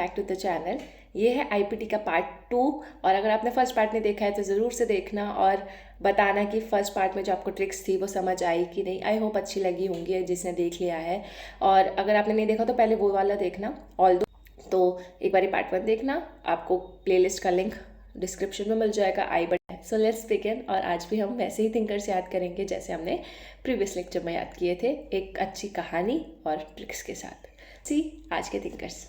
Back to the channel. ये है IPT का पार्ट 2। और अगर आपने फर्स्ट पार्ट नहीं देखा है तो ज़रूर से देखना और बताना कि फर्स्ट पार्ट में जो आपको ट्रिक्स थी वो समझ आई कि नहीं। आई होप अच्छी लगी होंगी जिसने देख लिया है। और अगर आपने नहीं देखा तो पहले वो वाला देखना ऑल दो। तो एक बार पार्ट 1 देखना, आपको प्लेलिस्ट का लिंक डिस्क्रिप्शन में मिल जाएगा, आई बटन। So let's begin. और आज भी हम वैसे ही थिंकर्स याद करेंगे जैसे हमने प्रीवियस लेक्चर में याद किए थे, एक अच्छी कहानी और ट्रिक्स के साथ। सी आज के थिंकर्स।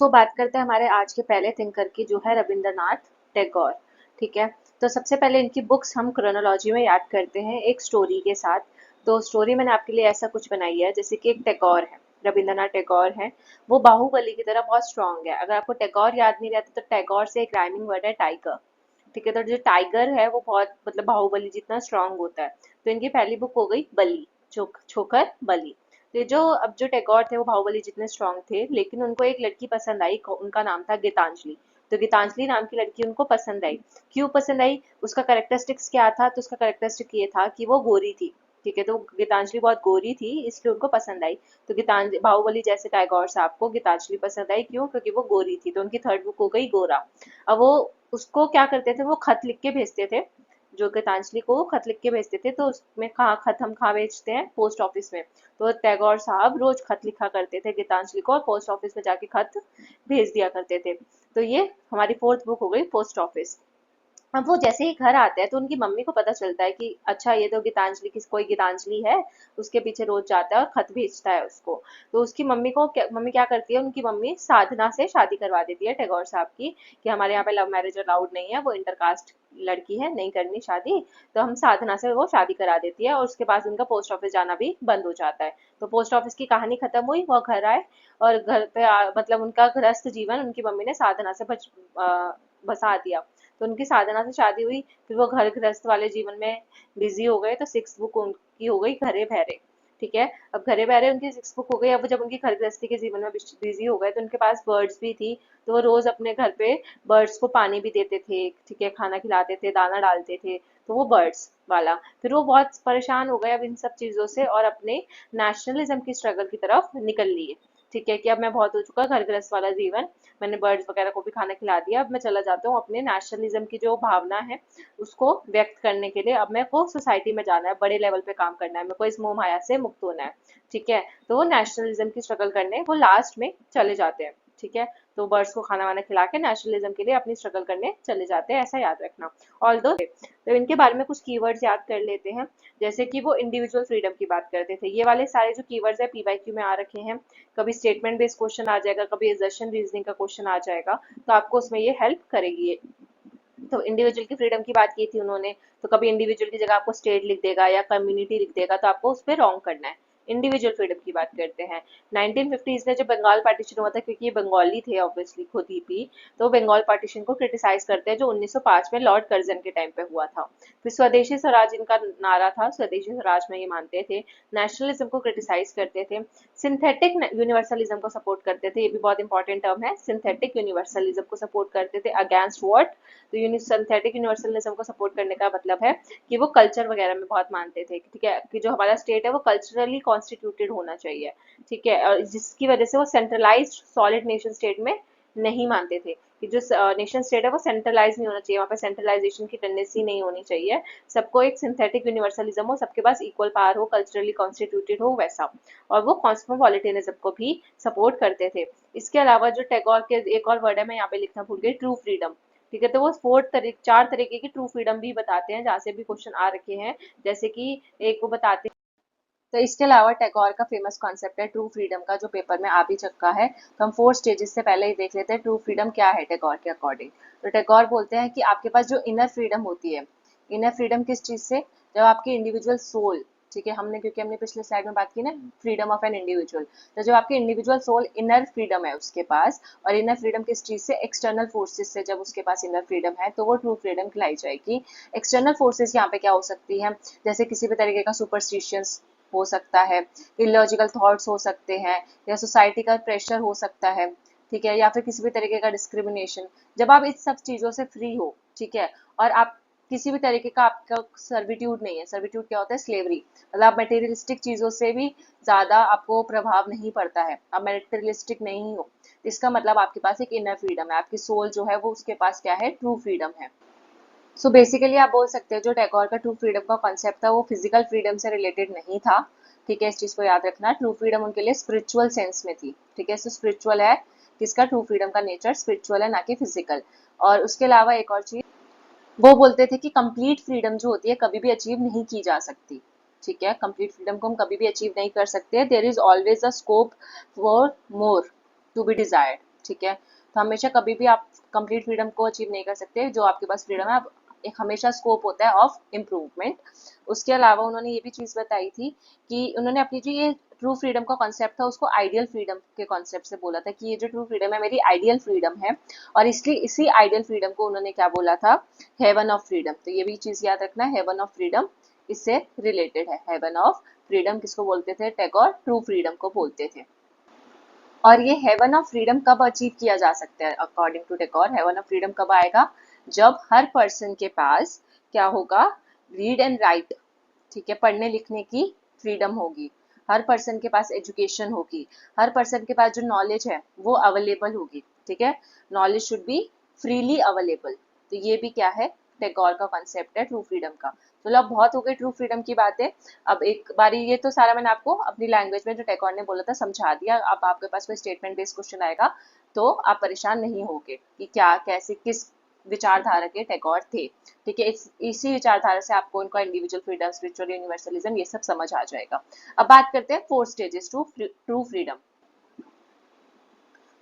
तो बात करते हैं हमारे आज के पहले थिंकर की, जो है रविंद्रनाथ टैगोर। ठीक है, तो सबसे पहले इनकी बुक्स हम क्रोनोलॉजी में याद करते हैं एक स्टोरी के साथ। तो स्टोरी मैंने आपके लिए ऐसा कुछ बनाई है, जैसे कि एक टैगोर है, रविंद्रनाथ टैगोर है, वो बाहुबली की तरह बहुत स्ट्रांग है। अगर आपको टैगोर याद नहीं रहता तो टैगोर से एक राइमिंग वर्ड है टाइगर। ठीक है, तो जो टाइगर है वो बहुत मतलब बाहुबली जितना स्ट्रांग होता है। तो इनकी पहली बुक हो गई बली, छोकर बली। तो ये जो अब जो टैगोर थे वो बाहुबली जितने स्ट्रांग थे, लेकिन उनको एक लड़की पसंद आई, उनका नाम था गीतांजलि। तो गीतांजलि नाम की लड़की उनको पसंद आई। क्यों पसंद आई, उसका कैरेक्टरिस्टिक्स क्या था? तो उसका कैरेक्टरिस्टिक ये था कि वो गोरी थी। ठीक है, तो गीतांजलि बहुत गोरी थी इसलिए उनको पसंद आई। तो गीतांजलि बाहुबली जैसे टैगोर साहब को गीतांजलि पसंद आई, क्यों? क्योंकि वो गोरी थी। तो उनकी थर्ड बुक हो गई गोरा। अब वो उसको क्या करते थे, वो खत लिख के भेजते थे। जो गीतांजलि को वो खत लिख के भेजते थे, तो उसमें कहाँ खत हम कहाँ भेजते हैं? पोस्ट ऑफिस में। तो टैगोर साहब रोज खत लिखा करते थे गीतांजलि को, और पोस्ट ऑफिस में जाके खत भेज दिया करते थे। तो ये हमारी फोर्थ बुक हो गई पोस्ट ऑफिस। अब वो जैसे ही घर आता है तो उनकी मम्मी को पता चलता है कि अच्छा ये तो गीतांजलि की कोई गीतांजलि है, उसके पीछे रोज जाता है और खत भेजता है उसको। तो उसकी मम्मी क्या करती है, उनकी मम्मी साधना से शादी करवा देती है टैगोर साहब की, कि हमारे यहाँ पे लव मैरिज अलाउड नहीं है, वो इंटरकास्ट लड़की है, नहीं करनी शादी। तो हम साधना से वो शादी करा देती है, और उसके बाद उनका पोस्ट ऑफिस जाना भी बंद हो जाता है। तो पोस्ट ऑफिस की कहानी खत्म हुई, वो घर आए और घर पे मतलब उनका गृहस्थ जीवन उनकी मम्मी ने साधना से बसा दिया। तो उनकी साधना से शादी हुई, फिर वो घर गृहस्थ वाले जीवन में बिजी हो गए। तो सिक्स बुक उनकी हो गई घरे बहरे। ठीक है, अब घरे बहरे उनकी सिक्स बुक हो गई। अब जब उनकी घर गृहस्थी के जीवन में बिजी हो गए तो उनके पास बर्ड्स भी थी। तो वो रोज अपने घर पे बर्ड्स को पानी भी देते थे, ठीक है, खाना खिलाते थे, दाना डालते थे। तो वो बर्ड्स वाला, फिर वो बहुत परेशान हो गए अब इन सब चीजों से, और अपने नेशनलिज्म की स्ट्रगल की तरफ निकल लिए। ठीक है, कि अब मैं बहुत हो चुका घर गृहस्थ वाला जीवन, मैंने बर्ड्स वगैरह को भी खाना खिला दिया, अब मैं चला जाता हूँ अपने नेशनलिज्म की जो भावना है उसको व्यक्त करने के लिए। अब मेरे को सोसाइटी में जाना है, बड़े लेवल पे काम करना है, मेरे को इस मोह माया से मुक्त होना है। ठीक है, तो वो नेशनलिज्म की स्ट्रगल करने वो लास्ट में चले जाते हैं। ठीक है, तो बर्ड्स को खाना वाना खिला के नेशनलिज्म के लिए अपनी स्ट्रगल करने चले जाते हैं, ऐसा याद रखना। ऑल दो तो इनके बारे में कुछ कीवर्ड्स याद कर लेते हैं। जैसे कि वो इंडिविजुअल फ्रीडम की बात करते थे। ये वाले सारे जो कीवर्ड्स है पीवाईक्यू में आ रखे हैं। कभी स्टेटमेंट बेस्ड क्वेश्चन आ जाएगा, कभी एजर्शन रीजनिंग का क्वेश्चन आ जाएगा, तो आपको उसमें ये हेल्प करेगी ये। तो इंडिविजुअल की फ्रीडम की बात की थी उन्होंने, तो कभी इंडिविजुअल की जगह आपको स्टेट लिख देगा या कम्युनिटी लिख देगा, तो आपको उस पर रॉन्ग करना है। इंडिविजुअल फ्रीडम की बात करते हैं। 1950s में जब बंगाल पार्टीशन हुआ था, क्योंकि ये बंगाली थे ऑब्वियसली खुद ही भी, तो बंगाल पार्टीशन को क्रिटिसाइज करते हैं, जो 1905 में लॉर्ड कर्जन के टाइम पे हुआ था। फिर स्वदेशी स्वराज इनका नारा था, स्वदेशी स्वराज में ये मानते थे। नेशनलिज्म को क्रिटिसाइज करते थे। सिंथेटिक यूनिवर्सलिज्म को सपोर्ट करते थे, ये भी बहुत इंपॉर्टेंट टर्म है। सिंथेटिक यूनिवर्सलिज्म को सपोर्ट करते थे अगेंस्ट व्हाट? तो सिंथेटिक यूनिवर्सलिज्म को सपोर्ट करने का मतलब है कि वो कल्चर वगैरह में बहुत मानते थे। ठीक है, कि जो हमारा स्टेट है वो कल्चरली कॉन्स्टिट्यूटेड होना चाहिए। ठीक है, और जिसकी वजह से वो सेंट्रलाइज्ड सॉलिड नेशन स्टेट में नहीं मानते थे, कि जो नेशन स्टेट है वो सेंट्रलाइज नहीं होना चाहिए, वहाँ पे सेंट्रलाइजेशन की टेंडेंसी नहीं होनी चाहिए। सबको एक सिंथेटिक यूनिवर्सलिज्म हो, सबके पास इक्वल पावर हो, कल्चरली कॉन्स्टिट्यूटेड हो, वैसा। और वो कॉस्मोपॉलिटनिज्म को भी सपोर्ट करते थे। इसके अलावा जो टैगोर के एक और वर्ड है, मैं यहाँ पे लिखना भूल गई, ट्रू फ्रीडम। ठीक है, तो वो चार तरीके की ट्रू फ्रीडम भी बताते हैं, जहाँ से भी क्वेश्चन आ रखे हैं। जैसे कि एक वो बताते हैं। तो इसके अलावा टैगोर का फेमस कॉन्सेप्ट है ट्रू फ्रीडम का, जो पेपर में आ भी चुका है। तो हम 4 स्टेजेस से पहले ही देख लेते हैं ट्रू फ्रीडम क्या है टैगोर के अकॉर्डिंग। तो टैगोर बोलते हैं कि आपके पास जो इनर फ्रीडम होती है, इनर फ्रीडम किस चीज से? जब आपकी इंडिविजुअल सोल, ठीक है, क्योंकि हमने पिछले स्लाइड में बात की ना, फ्रीडम ऑफ एन इंडिविजुअल। तो जब आपकी इंडिविजुअल सोल इनर फ्रीडम है उसके पास, और इनर फ्रीडम किस चीज से? एक्सटर्नल फोर्सेस से जब उसके पास इनर फ्रीडम है, तो वो ट्रू फ्रीडम कहलाई जाएगी। एक्सटर्नल फोर्सेस यहाँ पे क्या हो सकती है? जैसे किसी भी तरीके का सुपरस्टिशियस हो सकता है, इलॉजिकल थॉट्स हो सकते हैं, या सोसाइटी का प्रेशर हो सकता है। ठीक है, या फिर किसी भी तरीके का डिस्क्रिमिनेशन। जब आप इस सब चीजों से फ्री हो, ठीक है, और आप किसी भी तरीके का आपका सर्विट्यूड नहीं है। सर्विट्यूड क्या होता है? स्लेवरी। मतलब आप मटेरियलिस्टिक चीजों से भी ज्यादा आपको प्रभाव नहीं पड़ता है, आप मटेरियलिस्टिक नहीं हो। इसका मतलब आपके पास एक इनर फ्रीडम है, आपकी सोल जो है वो उसके पास क्या है, ट्रू फ्रीडम है। सो बेसिकली आप बोल सकते हैं जो टैगोर का ट्रू फ्रीडम का कॉन्सेप्ट था वो फिजिकल फ्रीडम से रिलेटेड नहीं था। ठीक है, इस चीज को याद रखना। ट्रू फ्रीडम उनके लिए स्पिरिचुअल सेंस में थी। ठीक है, सो स्पिरिचुअल है, किसका, ट्रू फ्रीडम का नेचर स्पिरिचुअल है, ना कि फिजिकल। और उसके अलावा एक और चीज, वो बोलते थे कि कंप्लीट फ्रीडम जो होती है कभी भी अचीव नहीं की जा सकती। ठीक है, कंप्लीट फ्रीडम को हम कभी भी अचीव नहीं कर सकते, there is always a scope for more to be desired. ठीक है, तो हमेशा कभी भी आप कंप्लीट फ्रीडम को अचीव नहीं कर सकते, जो आपके पास फ्रीडम है, आप एक हमेशा स्कोप होता है ऑफ इम्प्रूवमेंट। उसके अलावा उन्होंने ये भी चीज बताई थी कि उन्होंने अपनी जो ये ट्रू फ्रीडम का कॉन्सेप्ट था उसको आइडियल फ्रीडम के कॉन्सेप्ट से बोला था कि ये जो ट्रू फ्रीडम है मेरी आइडियल फ्रीडम है। और इसलिए इसी आइडियल फ्रीडम को उन्होंने क्या बोला था, हेवन ऑफ फ्रीडम। तो ये भी चीज याद रखना, हेवन ऑफ फ्रीडम इससे रिलेटेड है। हेवन ऑफ फ्रीडम किसको बोलते थे, टैगोर ट्रू फ्रीडम को बोलते थे। और ये हेवन ऑफ फ्रीडम कब अचीव किया जा सकता है according to Tagore, heaven of freedom कब आएगा, जब हर पर्सन के पास क्या होगा, रीड एंड राइट। ठीक है, पढ़ने लिखने की फ्रीडम होगी, हर पर्सन के पास एजुकेशन होगी, हर पर्सन के पास जो नॉलेज है वो अवेलेबल होगी। ठीक है, knowledge should be freely available. तो ये भी क्या है, टैगोर का कॉन्सेप्ट है ट्रू फ्रीडम का। तो अब बहुत हो गई ट्रू फ्रीडम की बातें। अब एक बारी ये तो सारा मैंने आपको अपनी लैंग्वेज में जो टैगोर ने बोला था समझा दिया। अब आपके पास कोई स्टेटमेंट बेस्ड क्वेश्चन आएगा तो आप परेशान नहीं होगे कि क्या कैसे किस विचारधारा के टैगोर थे। ठीक है, इसी विचारधारा से आपको इनका इंडिविजुअल फ्रीडम, स्पिरिचुअल यूनिवर्सलिज्म, ये सब समझ आ जाएगा। अब बात करते हैं 4 स्टेजेस टू ट्रू फ्रीडम।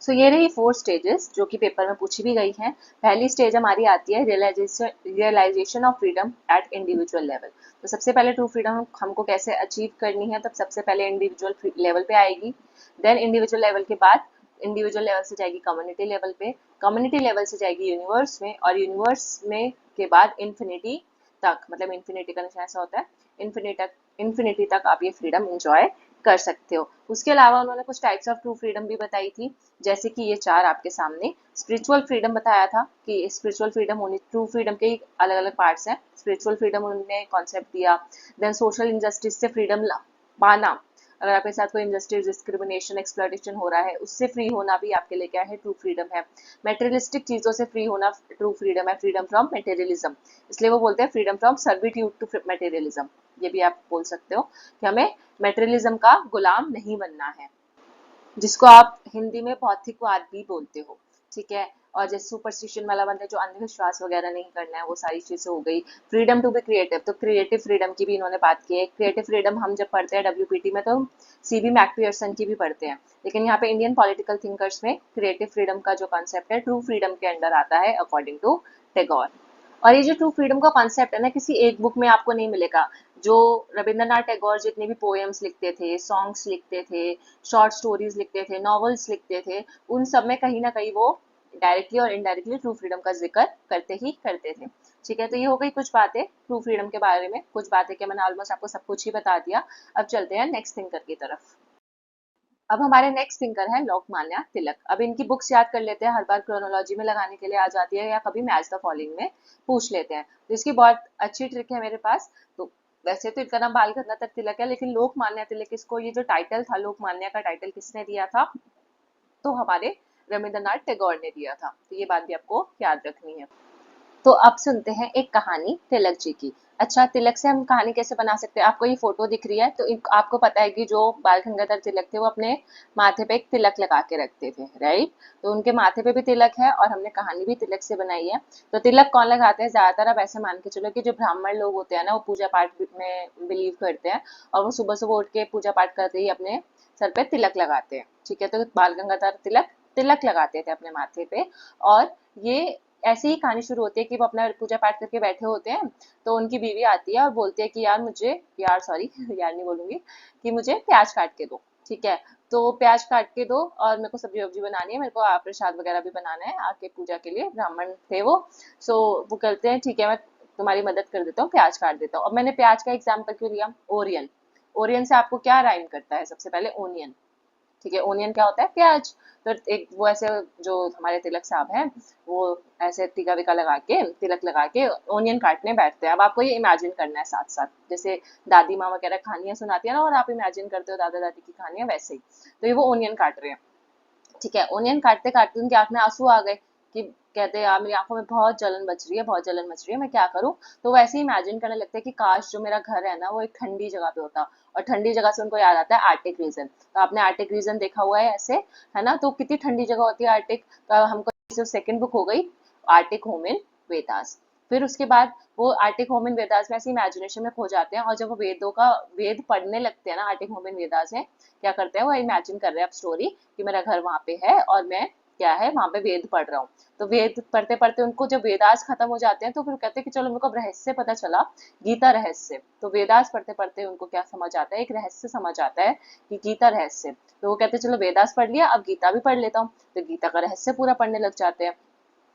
सो ये रही 4 स्टेजेस जो कि पेपर में पूछी भी गई हैं। पहली स्टेज हमारी आती है realisation of freedom at individual level. तो सबसे पहले ट्रू फ्रीडम हमको कैसे अचीव करनी है, तब सबसे पहले इंडिविजुअल लेवल पे आएगी। देन इंडिविजुअल लेवल के बाद इंडिविजुअल लेवल से जाएगी कम्युनिटी लेवल पे, कम्युनिटी लेवल से जाएगी यूनिवर्स में, और यूनिवर्स में के बाद इन्फिनिटी तक, मतलब इन्फिनिटी का निशान ऐसा होता है, इन्फिनिटी तक आप ये फ्रीडम इंजॉय कर सकते हो। उसके अलावा उन्होंने कुछ टाइप्स ऑफ ट्रू फ्रीडम भी बताई थी, जैसे कि ये 4 आपके सामने। स्पिरिचुअल फ्रीडम बताया था कि स्पिरिचुअल फ्रीडम होनी, ट्रू फ्रीडम के अलग अलग पार्ट्स हैं। स्पिरिचुअल फ्रीडम उन्होंने कॉन्सेप्ट दिया। देन सोशल इंजस्टिस से फ्रीडम पाना, अगर आपके साथ कोई इंजस्टिस, डिस्क्रिमिनेशन, एक्सप्लॉइटेशन हो रहा है, उससे फ्री होना भी आपके लिए क्या है, ट्रू फ्रीडम है। मेटेरियलिस्टिक चीजों से फ्री होना ट्रू फ्रीडम है, फ्रीडम फ्रॉम मेटेरियलिज्म। इसलिए वो बोलते हैं freedom from servitude to materialism. ये भी आप बोल सकते हो कि हमें मेटेरियलिज्म का गुलाम नहीं बनना है, जिसको आप हिंदी में भौतिकवाद भी बोलते हो। ठीक है, और जैसे सुपरस्टिशन वाला बंदा जो अंधविश्वास वगैरह नहीं करना है, वो सारी चीजें हो गई। फ्रीडम टू बी क्रिएटिव, तो क्रिएटिव फ्रीडम की भी इन्होंने बात की है। क्रिएटिव फ्रीडम हम जब पढ़ते हैं डब्ल्यूपीटी में तो सीबी मैकफियरसन की भी पढ़ते हैं, लेकिन यहाँ पे इंडियन पॉलिटिकल थिंकर्स में क्रिएटिव फ्रीडम का जो कॉन्सेप्ट है ट्रू फ्रीडम के अंडर आता है अकॉर्डिंग टू टैगोर। और ये जो ट्रू फ्रीडम का कॉन्सेप्ट है ना, किसी एक बुक में आपको नहीं मिलेगा। जो रविंद्रनाथ टैगोर जितने भी पोएम्स लिखते थे, सॉन्ग्स लिखते थे, शॉर्ट स्टोरीज लिखते थे, नॉवेल्स लिखते थे, उन सब में कहीं ना कहीं वो डायरेक्टली और इनडायरेक्टली ट्रू फ्रीडम का जिक्र करते ही करते थे। ठीक है, तो ये हो गई कुछ बातें ट्रू फ्रीडम के बारे में। कुछ बातें क्या, मैंने ऑलमोस्ट आपको सब कुछ ही बता दिया। अब चलते हैं नेक्स्ट थिंकर की तरफ। अब हमारे नेक्स्ट थिंकर है लोकमान्य तिलक। अब इनकी बुक्स याद कर लेते हैं, हर बार क्रोनोलॉजी में लगाने के लिए आ जाती है या कभी मैच द फॉलोइंग में पूछ लेते हैं, तो इसकी बहुत अच्छी ट्रिक है मेरे पास। तो वैसे तो इनका नाम बाल गंगाधर तिलक है, लेकिन लोकमान्य तिलक, इसको ये जो टाइटल था लोकमान्य का टाइटल किसने दिया था, तो हमारे रविंद्रनाथ टैगोर ने दिया था। तो ये बात भी आपको याद रखनी है। तो अब सुनते हैं एक कहानी तिलक जी की। अच्छा, तिलक से हम कहानी कैसे बना सकते हैं, आपको ये फोटो दिख रही है, तो आपको पता है कि जो बाल गंगाधर तिलक थे वो अपने माथे पे एक तिलक लगा के रखते थे, राइट। तो उनके माथे पे भी तिलक है और हमने कहानी भी तिलक से बनाई है। तो तिलक कौन लगाते हैं, ज्यादातर आप ऐसे मान के चलो कि जो ब्राह्मण लोग होते हैं ना, वो पूजा पाठ में बिलीव करते हैं, और वो सुबह सुबह उठ के पूजा पाठ करते ही अपने सर पे तिलक लगाते हैं। ठीक है, तो बाल गंगाधर तिलक तिलक लगाते थे अपने माथे पे। और ये ऐसे ही कहानी शुरू होती है कि वो अपना पूजा पाठ करके बैठे होते हैं, तो उनकी बीवी आती है और बोलती है कि यार मुझे, यार सॉरी यार नहीं बोलूंगी, कि मुझे प्याज काट के दो। ठीक है, तो प्याज काट के दो और मेरे को सब्जी वब्जी बनानी है, मेरे को प्रसाद वगैरह भी बनाना है आके पूजा के लिए, ब्राह्मण थे वो। सो वो कहते हैं ठीक है, मैं तुम्हारी मदद कर देता हूँ, प्याज काट देता हूँ। अब मैंने प्याज का एग्जाम्पल क्यों लिया, ओरियन। ओरियन से आपको क्या राइम करता है, सबसे पहले ओनियन। ठीक है, ओनियन क्या होता है, प्याज। तो एक वो ऐसे, जो हमारे तिलक साहब हैं, वो ऐसे टीका विका लगा के, तिलक लगा के ओनियन काटने बैठते हैं। अब आपको ये इमेजिन करना है साथ साथ, जैसे दादी माँ वगैरह कहानियां सुनाती है ना, और आप इमेजिन करते हो दादा दादी की कहानियां, वैसे ही। तो ये वो ओनियन काट रहे हैं। ठीक है। ओनियन काटते काटते उनकी आंख में आंसू आ गए कि कहते हैं यार मेरी आंखों में बहुत जलन बच रही है, बहुत जलन बच रही है, मैं क्या करूं। तो वो ऐसे ही इमेजिन करने लगते हैं कि काश जो मेरा घर है ना वो एक ठंडी जगह पे होता। और ठंडी जगह से उनको याद आता है आर्टिक रीजन। तो आपने आर्टिक रीजन देखा हुआ है ऐसे, है ना। तो कितनी ठंडी जगह होती है आर्टिक। तो हमको सेकंड बुक हो गई आर्टिक होम इन वेदास। फिर उसके बाद वो आर्टिक होम इन वेदास में ऐसे इमेजिनेशन में खो जाते हैं, और जब वो वेद पढ़ने लगते हैं ना आर्टिक होम इन वेदास में, क्या करते हैं वो इमेजिन कर रहे हैं अब स्टोरी कि मेरा घर वहां पे है और मैं क्या है वहां पे वेद पढ़ रहा हूँ। तो वेद पढ़ते पढ़ते उनको जब वेदास खत्म हो जाते हैं तो फिर कहते हैं कि चलो मेरे को अब रहस्य पता चला, गीता रहस्य। तो वेदास पढ़ते पढ़ते उनको क्या समझ आता है, एक रहस्य समझ आता है कि गीता रहस्य। तो वो कहते हैं चलो वेदास पढ़ लिया, अब गीता भी पढ़ लेता हूँ। तो गीता का रहस्य पूरा पढ़ने लग जाते हैं।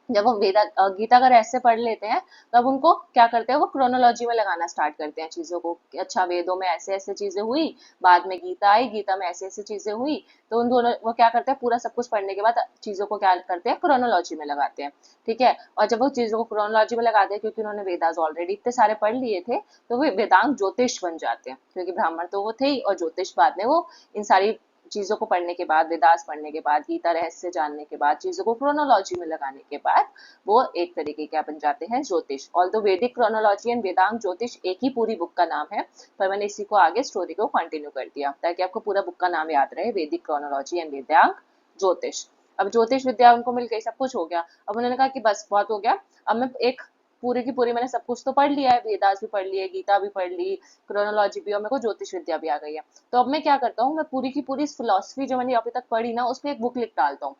जब हम गीता का रहस्य पढ़ लेते हैं, तब उनको क्या करते हैं वो क्रोनोलॉजी में लगाना स्टार्ट करते हैं चीजों को कि अच्छा वेदों में ऐसे ऐसे चीजें हुई, बाद में गीता आई, गीता में ऐसे ऐसे चीजें हुई। तो उन दोनों वो क्या करते हैं पूरा सब कुछ पढ़ने के बाद चीजों को क्या करते हैं क्रोनोलॉजी में लगाते हैं। ठीक है। और जब वो चीजों को क्रोनोलॉजी में लगाते हैं, क्योंकि उन्होंने वेदास ऑलरेडी इतने सारे पढ़ लिए थे, तो वो वेदांग ज्योतिष बन जाते हैं, क्योंकि ब्राह्मण तो वो थे ही, और ज्योतिष बाद में वो इन सारी चीजों को पढ़ने के बाद, वेदास पढ़ने के बाद, गीता रहस्य जानने के बाद, चीजों को क्रोनोलॉजी में लगाने के बाद वो एक तरीके क्या बन जाते हैं ज्योतिष। ऑल दो वेदिक क्रोनोलॉजी एंड वेदांग ज्योतिष एक ही पूरी बुक का नाम है, पर मैंने इसी को आगे स्टोरी को कंटिन्यू कर दिया ताकि आपको पूरा बुक का नाम याद रहे, वेदिक क्रोनोलॉजी एंड वेदांग ज्योतिष। अब ज्योतिष विद्या उनको मिल गई, सब कुछ हो गया। अब उन्होंने कहा कि बस बहुत हो गया, अब मैं एक पूरी की पूरी मैंने सब कुछ तो पढ़ लिया है, वेदास भी पढ़ लिए, गीता भी पढ़ ली, क्रोनोलॉजी भी, और मेरे को ज्योतिष विद्या भी आ गई है। तो अब मैं क्या करता हूँ, मैं पूरी की पूरी फिलोसफी जो मैंने अभी तक पढ़ी ना उसमें एक बुक लिख डालता हूँ।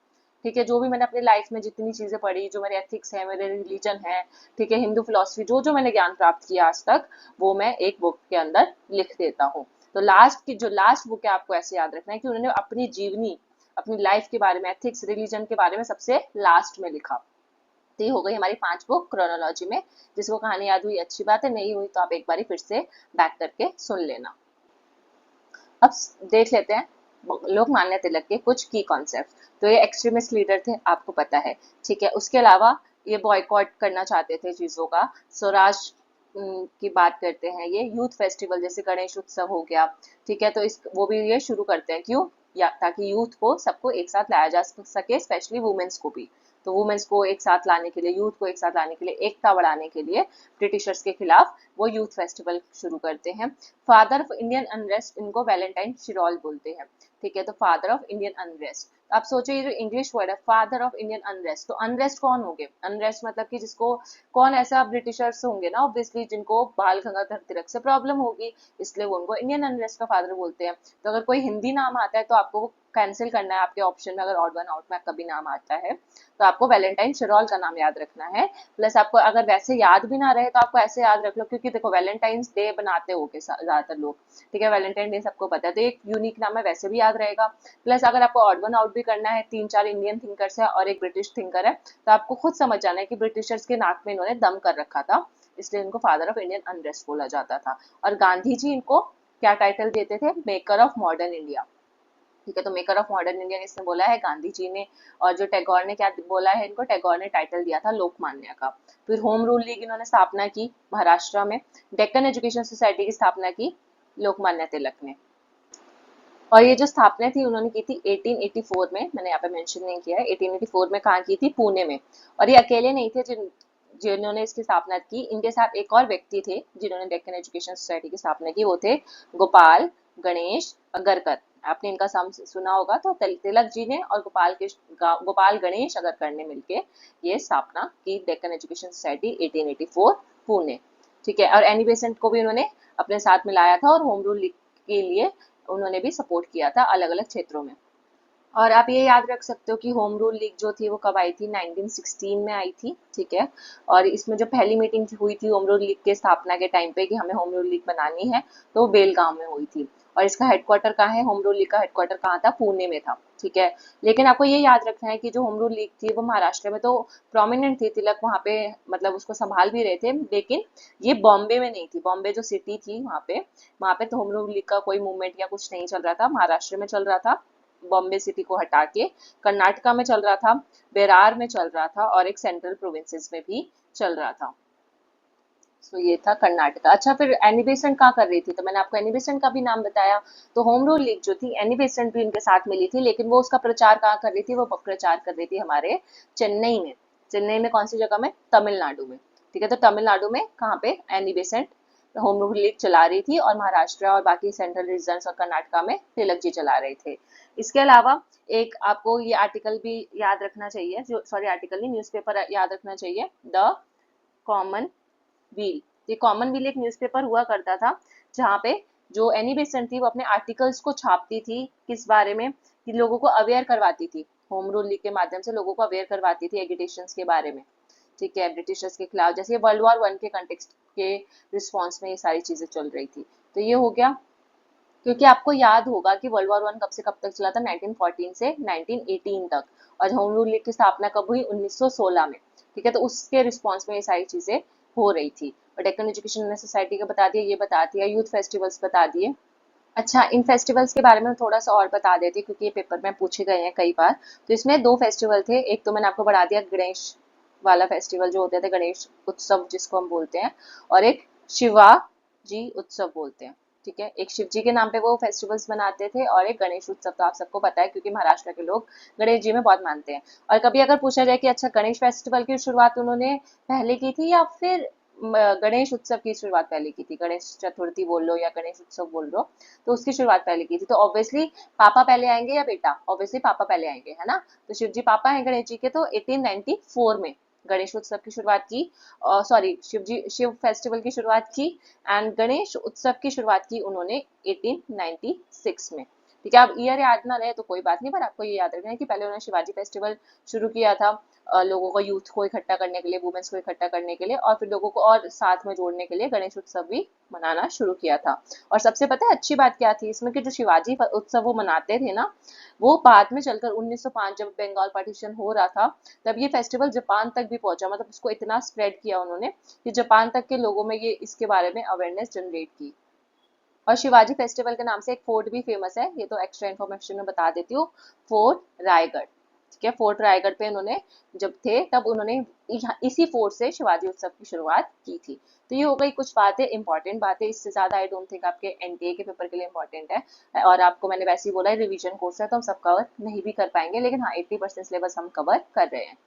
ठीक है। जो भी मैंने अपनी लाइफ में जितनी चीजें पढ़ी, जो मेरे एथिक्स है, मेरे रिलीजन है, ठीक है, हिंदू फिलोसफी, जो जो मैंने ज्ञान प्राप्त किया आज तक, वो मैं एक बुक के अंदर लिख देता हूँ। तो लास्ट की जो लास्ट बुक है आपको ऐसे याद रखना है कि उन्होंने अपनी जीवनी, अपनी लाइफ के बारे में, एथिक्स रिलीजन के बारे में सबसे लास्ट में लिखा। तो ये हो गई हमारी 5 बुक क्रोनोलॉजी में। जिसको कहानी याद हुई अच्छी बात है, नहीं हुई तो आप एक बार फिर से बैक करके सुन लेना। अब देख लेते हैं लोकमान्य तिलक के कुछ की कॉन्सेप्ट। तो ये एक्सट्रीमिस्ट लीडर थे, आपको पता है। ठीक है। उसके अलावा ये बॉयकॉट करना चाहते थे चीजों का। स्वराज की बात करते हैं, ये यूथ फेस्टिवल जैसे गणेश उत्सव हो गया। ठीक है। तो इस वो भी ये शुरू करते हैं, क्यों, या ताकि यूथ को सबको एक साथ लाया जा सके, स्पेशली वुमेन्स को भी। तो वुमेन्स को एक साथ लाने के लिए, यूथ को एक साथ लाने के लिए, एकता बढ़ाने के लिए ब्रिटिशर्स के खिलाफ वो यूथ फेस्टिवल शुरू करते हैं। फादर ऑफ इंडियन अनरेस्ट इनको वैलेंटाइन शिरोल बोलते हैं। ठीक है। तो फादर ऑफ इंडियन अनरेस्ट, आप सोचो ये जो इंग्लिश वर्ड है फादर ऑफ इंडियन अनरेस्ट, तो अनरेस्ट कौन होंगे, अनरेस्ट मतलब कि जिसको, कौन ऐसा ब्रिटिशर्स होंगे ना ऑब्वियसली जिनको बाल गंगाधर तिलक से प्रॉब्लम होगी, इसलिए वो उनको इंडियन अनरेस्ट का फादर बोलते हैं। तो अगर कोई हिंदी नाम आता है तो आपको वो कैंसिल करना है आपके ऑप्शन में, अगर ऑड वन आउट में कभी नाम आता है तो आपको वैलेंटाइन शिरोल का नाम याद रखना है। प्लस आपको अगर वैसे याद भी ना रहे तो आपको ऐसे याद रख लो, क्योंकि देखो वैलेंटाइंस डे बनाते होगे ज्यादातर लोग। ठीक है। वैलेंटाइन डे सबको पता है, तो एक यूनिक नाम है, वैसे भी याद रहेगा। प्लस अगर आपको ऑड वन आउट भी करना है, 3-4 इंडियन थिंकर्स है और एक ब्रिटिश थिंकर है, तो आपको खुद समझ जाना है कि ब्रिटिशर्स के नाक में इन्होंने दम कर रखा था, इसलिए इनको फादर ऑफ इंडियन अनरेस्ट बोला जाता था। और गांधी जी इनको क्या टाइटल देते थे, मेकर ऑफ मॉडर्न इंडिया। ठीक है। तो मेकर ऑफ मॉडर्न इंडिया इसने बोला है गांधी जी ने। और जो टैगोर ने क्या बोला है इनको, टैगोर ने टाइटल दिया था लोकमान्य का। फिर होम रूल लीग इन्होंने स्थापना की महाराष्ट्र में। डेक्कन एजुकेशन सोसाइटी की स्थापना की लोकमान्य तिलक ने। और ये जो स्थापना थी उन्होंने की थी 1884 में, मैंने यहाँ पे मेंशन नहीं किया है, 1884 में कहाँ की थी, पुणे में। और ये अकेले नहीं थे जिन्होंने इसकी स्थापना की, इनके साथ एक और व्यक्ति थे जिन्होंने डेक्कन एजुकेशन सोसाइटी की स्थापना की, वो थे गोपाल गणेश अगरकर। आपने इनका नाम सुना होगा। तो तिलक जी ने और गोपाल गणेश अगरकर ने मिलके ये स्थापना की डेक्कन एजुकेशन सोसाइटी 1884 पुणे। ठीक है। और एनी बेसेंट को भी उन्होंने अपने साथ मिलाया था, और होम रूल लीग के लिए उन्होंने भी सपोर्ट किया था अलग अलग क्षेत्रों में। और आप ये याद रख सकते हो कि होम रूल लीग जो थी वो कब आई थी, 1916 में आई थी। ठीक है। और इसमें जो पहली मीटिंग हुई थी होम रूल लीग के स्थापना के टाइम पे कि हमें होम रूल लीग बनानी है, तो वो बेलगांव में हुई थी। और इसका हेडक्वार्टर कहाँ है, होम रूल लीग का हेडक्वार्टर कहाँ था, पुणे में था। ठीक है। लेकिन आपको ये याद रखना है कि जो होम रूल लीग थी वो महाराष्ट्र में तो प्रोमिनेंट थी, तिलक वहाँ पे मतलब उसको संभाल भी रहे थे, लेकिन ये बॉम्बे में नहीं थी। बॉम्बे जो सिटी थी वहाँ पे तो होम रूल लीग का कोई मूवमेंट या कुछ नहीं चल रहा था, महाराष्ट्र में चल रहा था। बॉम्बे सिटी को हटा के कर्नाटका में चल रहा था, बेरार में चल रहा था, और एक सेंट्रल प्रोविंसेस में भी चल रहा था। सो ये था कर्नाटका। अच्छा, फिर एनी बेसेंट क्या कर रही थी? तो मैंने आपको एनी बेसेंट का भी नाम बताया। तो होम रूल लीग जो थी, एनी बेसेंट भी इनके साथ मिली थी, लेकिन वो उसका प्रचार कहाँ कर रही थी? वो प्रचार कर रही थी हमारे चेन्नई में। चेन्नई में कौन सी जगह में? तमिलनाडु में। ठीक है, तो तमिलनाडु में कहाँ पे Annie Besant home rule league चला रही थी, और महाराष्ट्र और बाकी सेंट्रल रीजन और कर्नाटका में तिलक जी चला रहे थे। इसके अलावा एक आपको ये आर्टिकल भी याद रखना चाहिए, जो सॉरी आर्टिकल नहीं, न्यूज़पेपर याद रखना चाहिए, द कॉमन व्हील। ये कॉमन व्हील एक न्यूज़पेपर हुआ करता था, जहाँ पे जो एनी बेसेंट थी वो अपने आर्टिकल्स को छापती थी, किस बारे में? कि लोगों को अवेयर करवाती थी, होम रूल लीग के माध्यम से लोगों को अवेयर करवाती थी एजुटेशन के बारे में। ठीक है, ब्रिटिशर्स के खिलाफ, जैसे वर्ल्ड वॉर 1 के कंटेक्स्ट के रिस्पॉन्स में ये सारी चीजें चल रही थी। तो ये हो गया। क्योंकि आपको याद होगा कि वर्ल्ड वॉर 1 कब से कब तक चला था? 1914 से 1918 तक। और होम रूल लीग की स्थापना कब हुई? 1916 में। ठीक है, तो उसके रिस्पॉन्स में ये सारी चीजें हो रही थी। और डेक्कन एजुकेशन सोसाइटी का बता दिया, ये बता दिया, यूथ फेस्टिवल्स बता दिए। अच्छा, इन फेस्टिवल्स के बारे में थोड़ा सा और बता देती हूँ, क्योंकि ये पेपर में पूछे गए हैं कई बार। तो इसमें दो फेस्टिवल थे। एक तो मैंने आपको बढ़ा दिया, गणेश वाला फेस्टिवल जो होते थे, गणेश उत्सव जिसको हम बोलते हैं, और एक शिवाजी उत्सव बोलते हैं। ठीक है, एक शिव जी के नाम पे वो फेस्टिवल्स मनाते थे, और एक गणेश उत्सव। तो आप सबको पता है, क्योंकि महाराष्ट्र के लोग गणेश जी में बहुत मानते हैं। और कभी अगर पूछा जाए कि अच्छा, गणेश फेस्टिवल की शुरुआत उन्होंने पहले की थी या फिर गणेश उत्सव की शुरुआत पहले की थी, गणेश चतुर्थी बोल लो या गणेश उत्सव बोल लो, तो उसकी शुरुआत पहले की थी। तो ऑब्वियसली पापा पहले आएंगे या बेटा? ऑब्वियसली पापा पहले आएंगे, है ना? तो शिव जी पापा हैं गणेश जी के, तो 1894 में गणेश उत्सव की शुरुआत की, सॉरी शिव फेस्टिवल की शुरुआत की, एंड गणेश उत्सव की शुरुआत की उन्होंने 1896 में। ठीक है, अब ईयर याद ना रहे तो कोई बात नहीं, पर आपको ये याद रखना है कि पहले उन्होंने शिवाजी फेस्टिवल शुरू किया था, लोगों को, यूथ को इकट्ठा करने के लिए, वुमेन्स को इकट्ठा करने के लिए, और फिर लोगों को और साथ में जोड़ने के लिए गणेश उत्सव भी मनाना शुरू किया था। और सबसे पता है अच्छी बात क्या थी इसमें? कि जो शिवाजी उत्सव वो मनाते थे ना, वो बाद में चलकर 1905 जब बंगाल पार्टीशन हो रहा था, तब ये फेस्टिवल जापान तक भी पहुंचा। मतलब उसको इतना स्प्रेड किया उन्होंने कि जापान तक के लोगों में ये इसके बारे में अवेयरनेस जनरेट की। और शिवाजी फेस्टिवल के नाम से एक फोर्ट भी फेमस है, ये तो एक्स्ट्रा इन्फॉर्मेशन में बता देती हूँ। फोर्ट रायगढ़। ठीक है, फोर्ट रायगढ़ पे उन्होंने जब थे तब उन्होंने इसी फोर्ट से शिवाजी उत्सव की शुरुआत की थी। तो ये हो गई कुछ बातें, इंपॉर्टेंट बातें। इससे ज्यादा आई डोंट थिंक आपके एनटीए के पेपर के लिए इंपॉर्टेंट है। और आपको मैंने वैसे ही बोला है रिवीजन कोर्स है, तो हम सब कवर नहीं भी कर पाएंगे, लेकिन हाँ 80% सिलेबस हम कवर कर रहे हैं।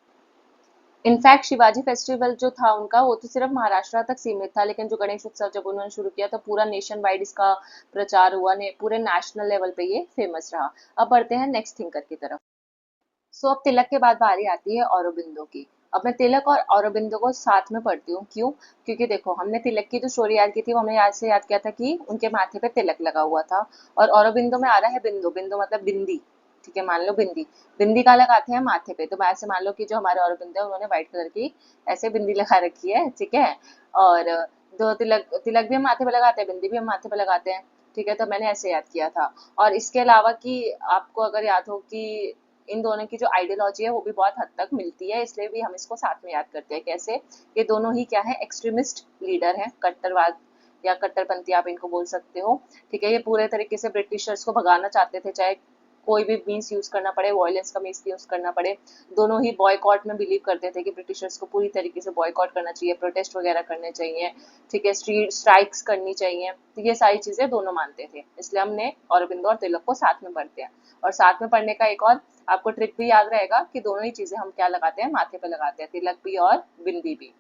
इनफैक्ट शिवाजी फेस्टिवल जो था उनका, वो तो सिर्फ महाराष्ट्र तक सीमित था, लेकिन जो गणेश उत्सव जब उन्होंने शुरू किया तो पूरा नेशन वाइड इसका प्रचार हुआ, ने पूरे नेशनल लेवल पे ये फेमस रहा। अब बढ़ते हैं नेक्स्ट थिंकर की तरफ। सो अब तिलक के बाद बारी आती है औरोबिंदो की। अब मैं तिलक और औरोबिंदो को साथ में पढ़ती हूँ, क्यों? क्योंकि देखो, हमने तिलक की जो स्टोरी याद की थी वो हमने याद से याद किया था कि उनके माथे पे तिलक लगा हुआ था। और औरोबिंदो में आ रहा है बिंदु, बिंदु मतलब बिंदी। ठीक है, मान लो बिंदी। बिंदी का लगाते हैं माथे पे, तो ऐसे मान लो कि जो हमारे औरोबिंदो है उन्होंने व्हाइट कलर की ऐसे बिंदी लगा रखी है। ठीक है, और दो तिलक, तिलक भी हम माथे पे लगाते हैं, बिंदी भी हम माथे पे लगाते हैं। ठीक है, तो मैंने ऐसे याद किया था। और इसके अलावा कि आपको अगर याद हो कि इन दोनों की जो आइडियोलॉजी है वो भी बहुत हद तक मिलती है, इसलिए भी हम इसको साथ में याद करते हैं। कैसे? ये दोनों ही क्या है, एक्सट्रीमिस्ट लीडर हैं, कट्टरवाद या कट्टरपंथी आप इनको बोल सकते हो। ठीक है, ये पूरे तरीके से ब्रिटिशर्स को भगाना चाहते थे, चाहे कोई भी मीन्स यूज करना पड़े, वायलेंस का मीन्स यूज करना पड़े। दोनों ही बॉयकॉट में बिलीव करते थे कि ब्रिटिशर्स को पूरी तरीके से बॉयकॉट करना चाहिए, प्रोटेस्ट वगैरह करने चाहिए। ठीक है, स्ट्रीट स्ट्राइक्स करनी चाहिए। तो ये सारी चीजें दोनों मानते थे, इसलिए हमने औरबिंदो और तिलक को साथ में पढ़ते हैं। और साथ में पढ़ने का एक और आपको ट्रिक भी याद रहेगा कि दोनों ही चीजें हम क्या लगाते हैं, माथे पे लगाते हैं, तिलक भी और बिंदी भी।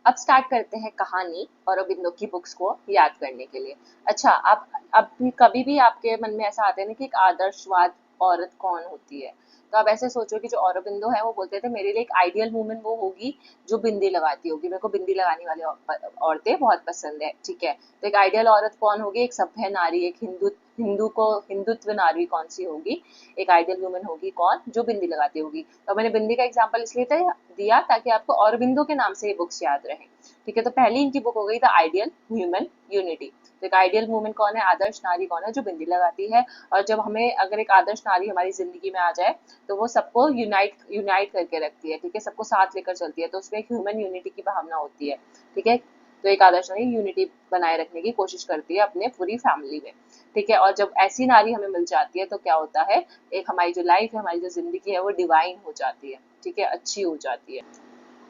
अब स्टार्ट करते हैं कहानी औरोबिंदो की बुक्स को याद करने के लिए। अच्छा, अब भी कभी भी आपके मन में ऐसा आता है ना कि एक आदर्शवाद औरत कौन होती है, तो आप ऐसे सोचो कि जो औरोबिंदो है वो बोलते थे मेरे लिए एक आइडियल वुमन वो होगी जो बिंदी लगाती होगी, मेरे को बिंदी लगाने वाली औरतें बहुत पसंद है। ठीक है, तो एक आइडियल औरत कौन होगी? एक सभ्य नारी, एक हिंदुत्व नारी कौन सी होगी? एक आइडियल वुमन होगी कौन? जो बिंदी लगाती होगी। तो मैंने बिंदी का एग्जाम्पल इसलिए दिया ताकि आपको औरबिंदो के नाम से ये बुक्स याद रहे। ठीक है, तो पहली इनकी बुक हो गई द आइडियल ह्यूमन यूनिटी। तो एक आइडियल वुमन कौन है? आदर्श नारी कौन है? जो बिंदी लगाती है। और जब हमें अगर एक आदर्श नारी हमारी जिंदगी में आ जाए तो वो सबको यूनाइट करके रखती है। ठीक है, सबको साथ लेकर चलती है, तो उसमें एक ह्यूमन यूनिटी की भावना होती है। ठीक है, तो एक आदर्श नारी यूनिटी बनाए रखने की कोशिश करती है अपने पूरी फैमिली में। ठीक है, और जब ऐसी नारी हमें मिल जाती है तो क्या होता है, एक हमारी जो लाइफ है, हमारी जो जिंदगी है वो डिवाइन हो जाती है। ठीक है, अच्छी हो जाती है।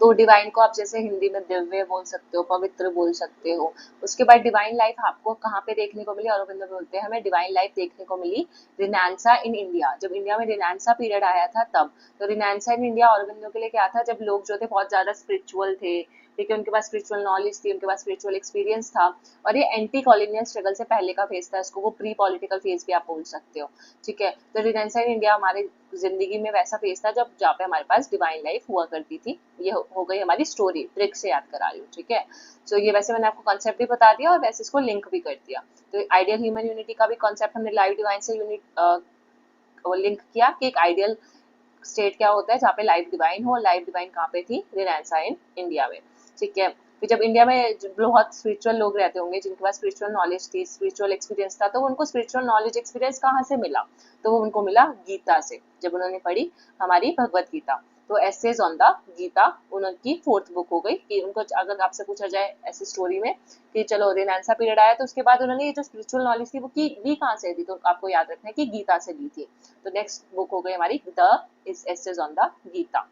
तो डिवाइन को आप जैसे हिंदी में दिव्य बोल सकते हो, पवित्र बोल सकते हो। उसके बाद डिवाइन लाइफ आपको कहाँ पे देखने को मिली, औरबिंदो बोलते हैं हमें डिवाइन लाइफ देखने को मिली रिनांसा इन इंडिया, जब इंडिया में रिनांसा पीरियड आया था तब। तो रिनांसा इन इंडिया औरबिंदो के लिए क्या था, जब लोग जो थे बहुत ज्यादा स्पिरिचुअल थे, ठीक है, उनके पास स्पिरिचुअल नॉलेज थी, उनके पास स्पिरिचुअल एक्सपीरियंस था। और ये एंटी कॉलोनियल स्ट्रगल से पहले का फेज था, इसको वो प्री पॉलिटिकल फेज भी आप बोल सकते हो, ठीक है। तो रिनेसांस इन इंडिया हमारे जिंदगी में वैसा फेज था जब जहाँ पे हमारे पास डिवाइन लाइफ हुआ करती थी। ये हो गई हमारी स्टोरी, ट्रिक से याद करा रही हूँ, ठीक है। सो ये वैसे मैंने आपको कॉन्सेप्ट भी बता दिया और वैसे इसको लिंक भी कर दिया। तो आइडियल ह्यूमन यूनिटी का भी कॉन्सेप्ट हमने लाइव डिवाइन से यूनिट लिंक किया कि एक आइडियल स्टेट क्या होता है जहाँ पे लाइफ डिवाइन हो, और लाइफ डिवाइन कहाँ पे थी, रिनेसा इन इंडिया में, ठीक है। फिर जब इंडिया में बहुत स्पिरिचुअल लोग रहते होंगे जिनके पास स्पिरिचुअल नॉलेज थी, स्पिरिचुअल एक्सपीरियंस था, तो उनको स्पिरिचुअल नॉलेज एक्सपीरियंस कहाँ से मिला, तो वो उनको मिला गीता से, जब उन्होंने पढ़ी हमारी भगवत गीता। तो एसेज ऑन द गीता उनकी फोर्थ बुक हो गई। कि उनको अगर आपसे पूछा जाए ऐसी स्टोरी में कि चलो रेनेसां पीरियड आया तो उसके बाद उन्होंने ये जो स्पिरिचुअल नॉलेज थी वो की ली कहाँ से थी, तो आपको याद रखना है कि गीता से ली थी। तो नेक्स्ट बुक हो गई हमारी the is essays on the Gita.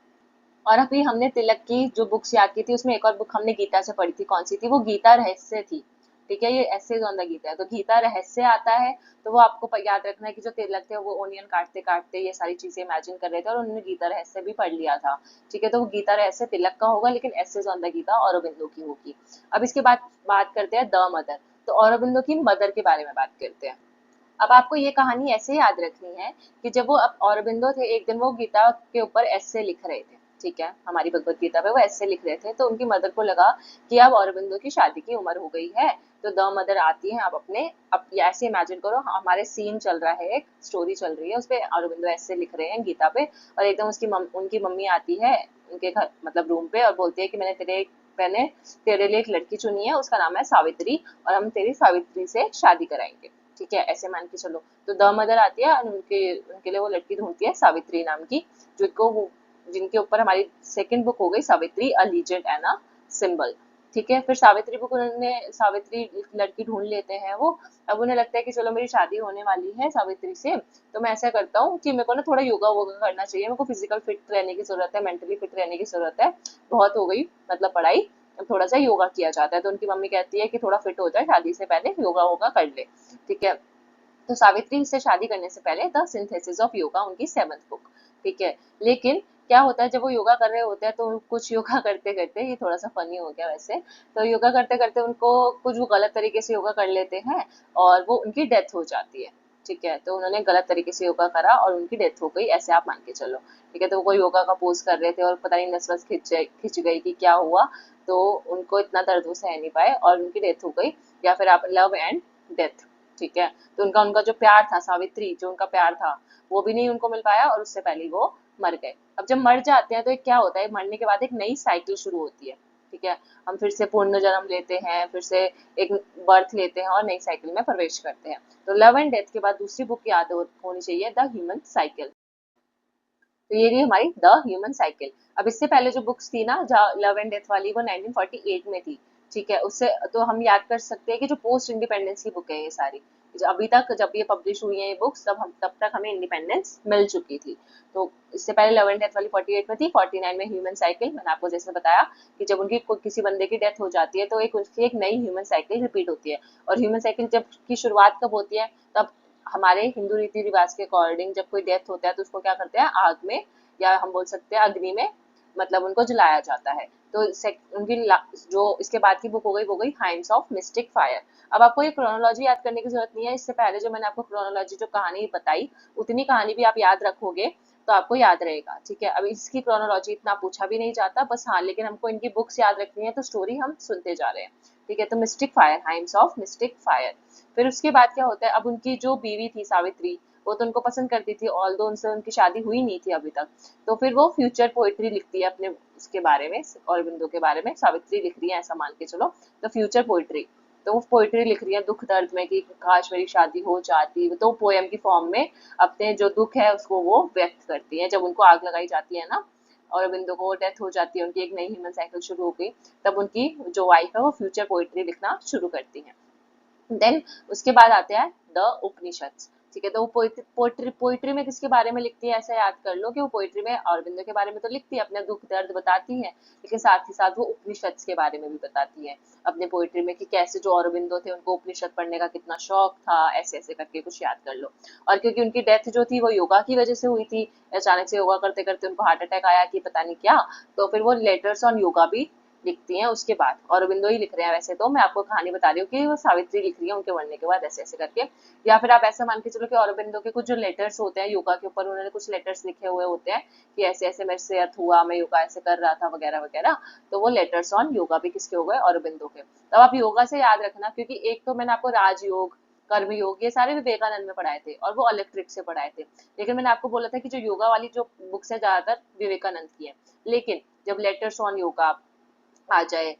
और अभी हमने तिलक की जो बुक्स याद की थी उसमें एक और बुक हमने गीता से पढ़ी थी, कौन सी थी, वो गीता रहस्य थी, ठीक है। ये एसेज ऑन द गीता है, तो गीता रहस्य आता है। तो वो आपको याद रखना है कि जो तिलक थे वो ओनियन काटते काटते ये सारी चीजें इमेजिन कर रहे थे और उन्होंने गीता रहस्य भी पढ़ लिया था, ठीक है। तो वो गीता रहस्य तिलक का होगा, लेकिन essays on the Gita Aurobindo की होगी। अब इसके बाद बात करते हैं द मदर। तो औरबिंदो की मदर के बारे में बात करते हैं। अब आपको ये कहानी ऐसे याद रखनी है कि जब वो अब औरबिंदो थे, एक दिन वो गीता के ऊपर ऐसे लिख रहे थे, ठीक है, हमारी भगवत गीता पे वो ऐसे लिख रहे थे। तो उनकी मदर को लगा कि अब औरबिंदो की शादी की उम्र हो गई है। तो द मदर आती है, आप अपने अब ऐसे इमेजिन करो हमारे सीन चल रहा है, एक स्टोरी चल रही है, उस पर औरबिंदो ऐसे लिख रहे हैं गीता पे, और एकदम उनकी मम्मी आती है उनके घर मतलब रूम पे और बोलती है कि मैंने तेरे लिए एक लड़की चुनी है, उसका नाम है सावित्री, और हम तेरी सावित्री से शादी कराएंगे, ठीक है, ऐसे मान के चलो। तो द मदर आती है और उनके लिए वो लड़की ढूंढती है सावित्री नाम की, जिनके ऊपर हमारी सेकंड बुक हो गई सावित्री अ लीजेंड एंड अ सिंबल, ठीक है। फिर सावित्री बुक उन्होंने सावित्री लड़की ढूंढ लेते हैं वो। अब उन्हें लगता है कि चलो मेरी शादी होने वाली है सावित्री से, तो मैं ऐसा करता हूँ कि मेरे को ना थोड़ा योगा वोगा करना चाहिए, मेरे को फिजिकल फिट रहने की जरूरत है, मेंटली फिट रहने की जरूरत है, बहुत हो गई मतलब पढ़ाई, थोड़ा सा योगा किया जाता है। तो उनकी मम्मी कहती है कि थोड़ा फिट हो जाए, शादी से पहले योगा वोगा कर ले, ठीक है। तो सावित्री से शादी करने से पहले द सिंथेसिस ऑफ योगा उनकी सेवंथ बुक, ठीक है। लेकिन क्या होता है जब वो योगा कर रहे होते हैं तो कुछ योगा करते करते, ये थोड़ा सा फनी हो गया वैसे, तो योगा करते करते उनको कुछ वो गलत तरीके से योगा कर लेते हैं और वो उनकी डेथ हो जाती है, ठीक है। तो उन्होंने गलत तरीके से योगा करा और उनकी डेथ हो गई, ऐसे आप मान के चलो, ठीक है। तो वो योगा का पोज कर रहे थे और पता नहीं नस वस खिंच गई कि क्या हुआ, तो उनको इतना दर्द वो सह नहीं पाए और उनकी डेथ हो गई। या फिर आप लव एंड डेथ, ठीक है। तो उनका उनका जो प्यार था, सावित्री जो उनका प्यार था वो भी नहीं उनको मिल पाया और उससे पहले वो मर गए। अब जब मर जाते हैं तो एक क्या होता है, मरने के बाद एक नई साइकिल शुरू होती है, ठीक है। हम फिर से पूर्ण जन्म लेते हैं, फिर से एक बर्थ लेते हैं और नई साइकिल में प्रवेश करते हैं। तो लव एंड डेथ के बाद दूसरी बुक याद होनी चाहिए द ह्यूमन साइकिल। तो ये रही हमारी द ह्यूमन साइकिल। अब इससे पहले जो बुक्स थी ना लव एंड डेथ वाली, वो 1948 में थी, ठीक है। उससे तो हम याद कर सकते हैं कि जो पोस्ट इंडिपेंडेंस की बुक है ये सारी, अभी तक जब ये पब्लिश हुई है ये बुक्स तब तक हमें इंडिपेंडेंस मिल चुकी थी। तो इससे पहले लव एंड डेथ वाली 48 में थी, 49 में ह्यूमन साइकिल। मैंने आपको जैसे बताया कि जब उनकी किसी बंदे की डेथ हो जाती है तो एक उसकी एक नई ह्यूमन साइकिल रिपीट होती है। और ह्यूमन साइकिल जब की शुरुआत कब होती है, तब हमारे हिंदू रीति रिवाज के अकॉर्डिंग जब कोई डेथ होता है तो उसको क्या करते हैं, आग में या हम बोल सकते हैं अग्नि में, मतलब उनको जलाया जाता है। तो उनकी जो इसके बाद की बुक हो गई वो गई हाइम्स ऑफ मिस्टिक फायर। अब आपको ये क्रोनोलॉजी याद करने की जरूरत नहीं है, इससे पहले जो मैंने आपको क्रोनोलॉजी जो कहानी बताई उतनी कहानी भी आप याद रखोगे तो आपको याद रहेगा, ठीक है। अब इसकी क्रोनोलॉजी इतना पूछा भी नहीं जाता, बस हाँ, लेकिन हमको इनकी बुक्स याद रखनी है तो स्टोरी हम सुनते जा रहे हैं, ठीक है। तो mistake fire, hymns of mistake fire. फिर उसके बाद क्या होता है, अब उनकी जो बीवी थी सावित्री, वो तो उनको पसंद करती थी, ऑल्दो उनसे उनकी शादी हुई नहीं थी अभी तक। तो फिर वो फ्यूचर पोइट्री लिखती है अपने उसके बारे में, औरबिंदो के बारे में सावित्री लिख रही है ऐसा मान के चलो। तो फ्यूचर पोइट्री, तो वो पोइट्री लिख रही है दुख दर्द में कि काश मेरी शादी हो जाती, तो पोएम की फॉर्म में अपने जो दुख है उसको वो व्यक्त करती है। जब उनको आग लगाई जाती है ना, औरबिंदो को डेथ हो जाती है, उनकी एक नई ह्यूमन साइकिल शुरू हो गई, तब उनकी जो वाइफ है वो फ्यूचर पोइट्री लिखना शुरू करती है। देन उसके बाद आते हैं द उपनिषद। ठीक है, तो वो पोइट्री पोइट्री में किसके बारे में लिखती है, ऐसा याद कर लो कि वो पोइट्री में अरविंदो के बारे में तो लिखती है, अपना दुख दर्द बताती है, लेकिन साथ ही साथ वो उपनिषद के बारे में भी बताती है अपने पोइट्री में, कि कैसे जो अरविंदो थे उनको उपनिषद पढ़ने का कितना शौक था, ऐसे ऐसे करके कुछ याद कर लो। और क्योंकि उनकी डेथ जो थी वो योगा की वजह से हुई थी, अचानक से योगा करते करते उनको हार्ट अटैक आया कि पता नहीं क्या, तो फिर वो लेटर्स ऑन योगा भी लिखती हैं उसके बाद। औरबिंदो ही लिख रहे हैं वैसे, तो मैं आपको कहानी बता रही हूँ कि वो सावित्री लिख रही है उनके मरने के बाद, ऐसे ऐसे करके। या फिर आप ऐसा मान के चलो कि औरबिंदो के कुछ जो लेटर्स होते हैं योगा के ऊपर, उन्होंने कुछ लेटर्स लिखे हुए होते हैं कि ऐसे ऐसे मेरे से अर्थ हुआ, मैं योगा ऐसे कर रहा था वगैरह वगैरह, तो वो लेटर्स ऑन योगा भी किसके हो गए, औरबिंदो के। तब आप योगा से याद रखना, क्योंकि एक तो मैंने आपको राजयोग, कर्मयोग, ये सारे विवेकानंद में पढ़ाए थे और वो अलग ट्रिक से पढ़ाए थे, लेकिन मैंने आपको बोला था कि जो योगा वाली जो बुक्स है ज्यादातर विवेकानंद की है। लेकिन जब लेटर्स ऑन योगा आ जाए,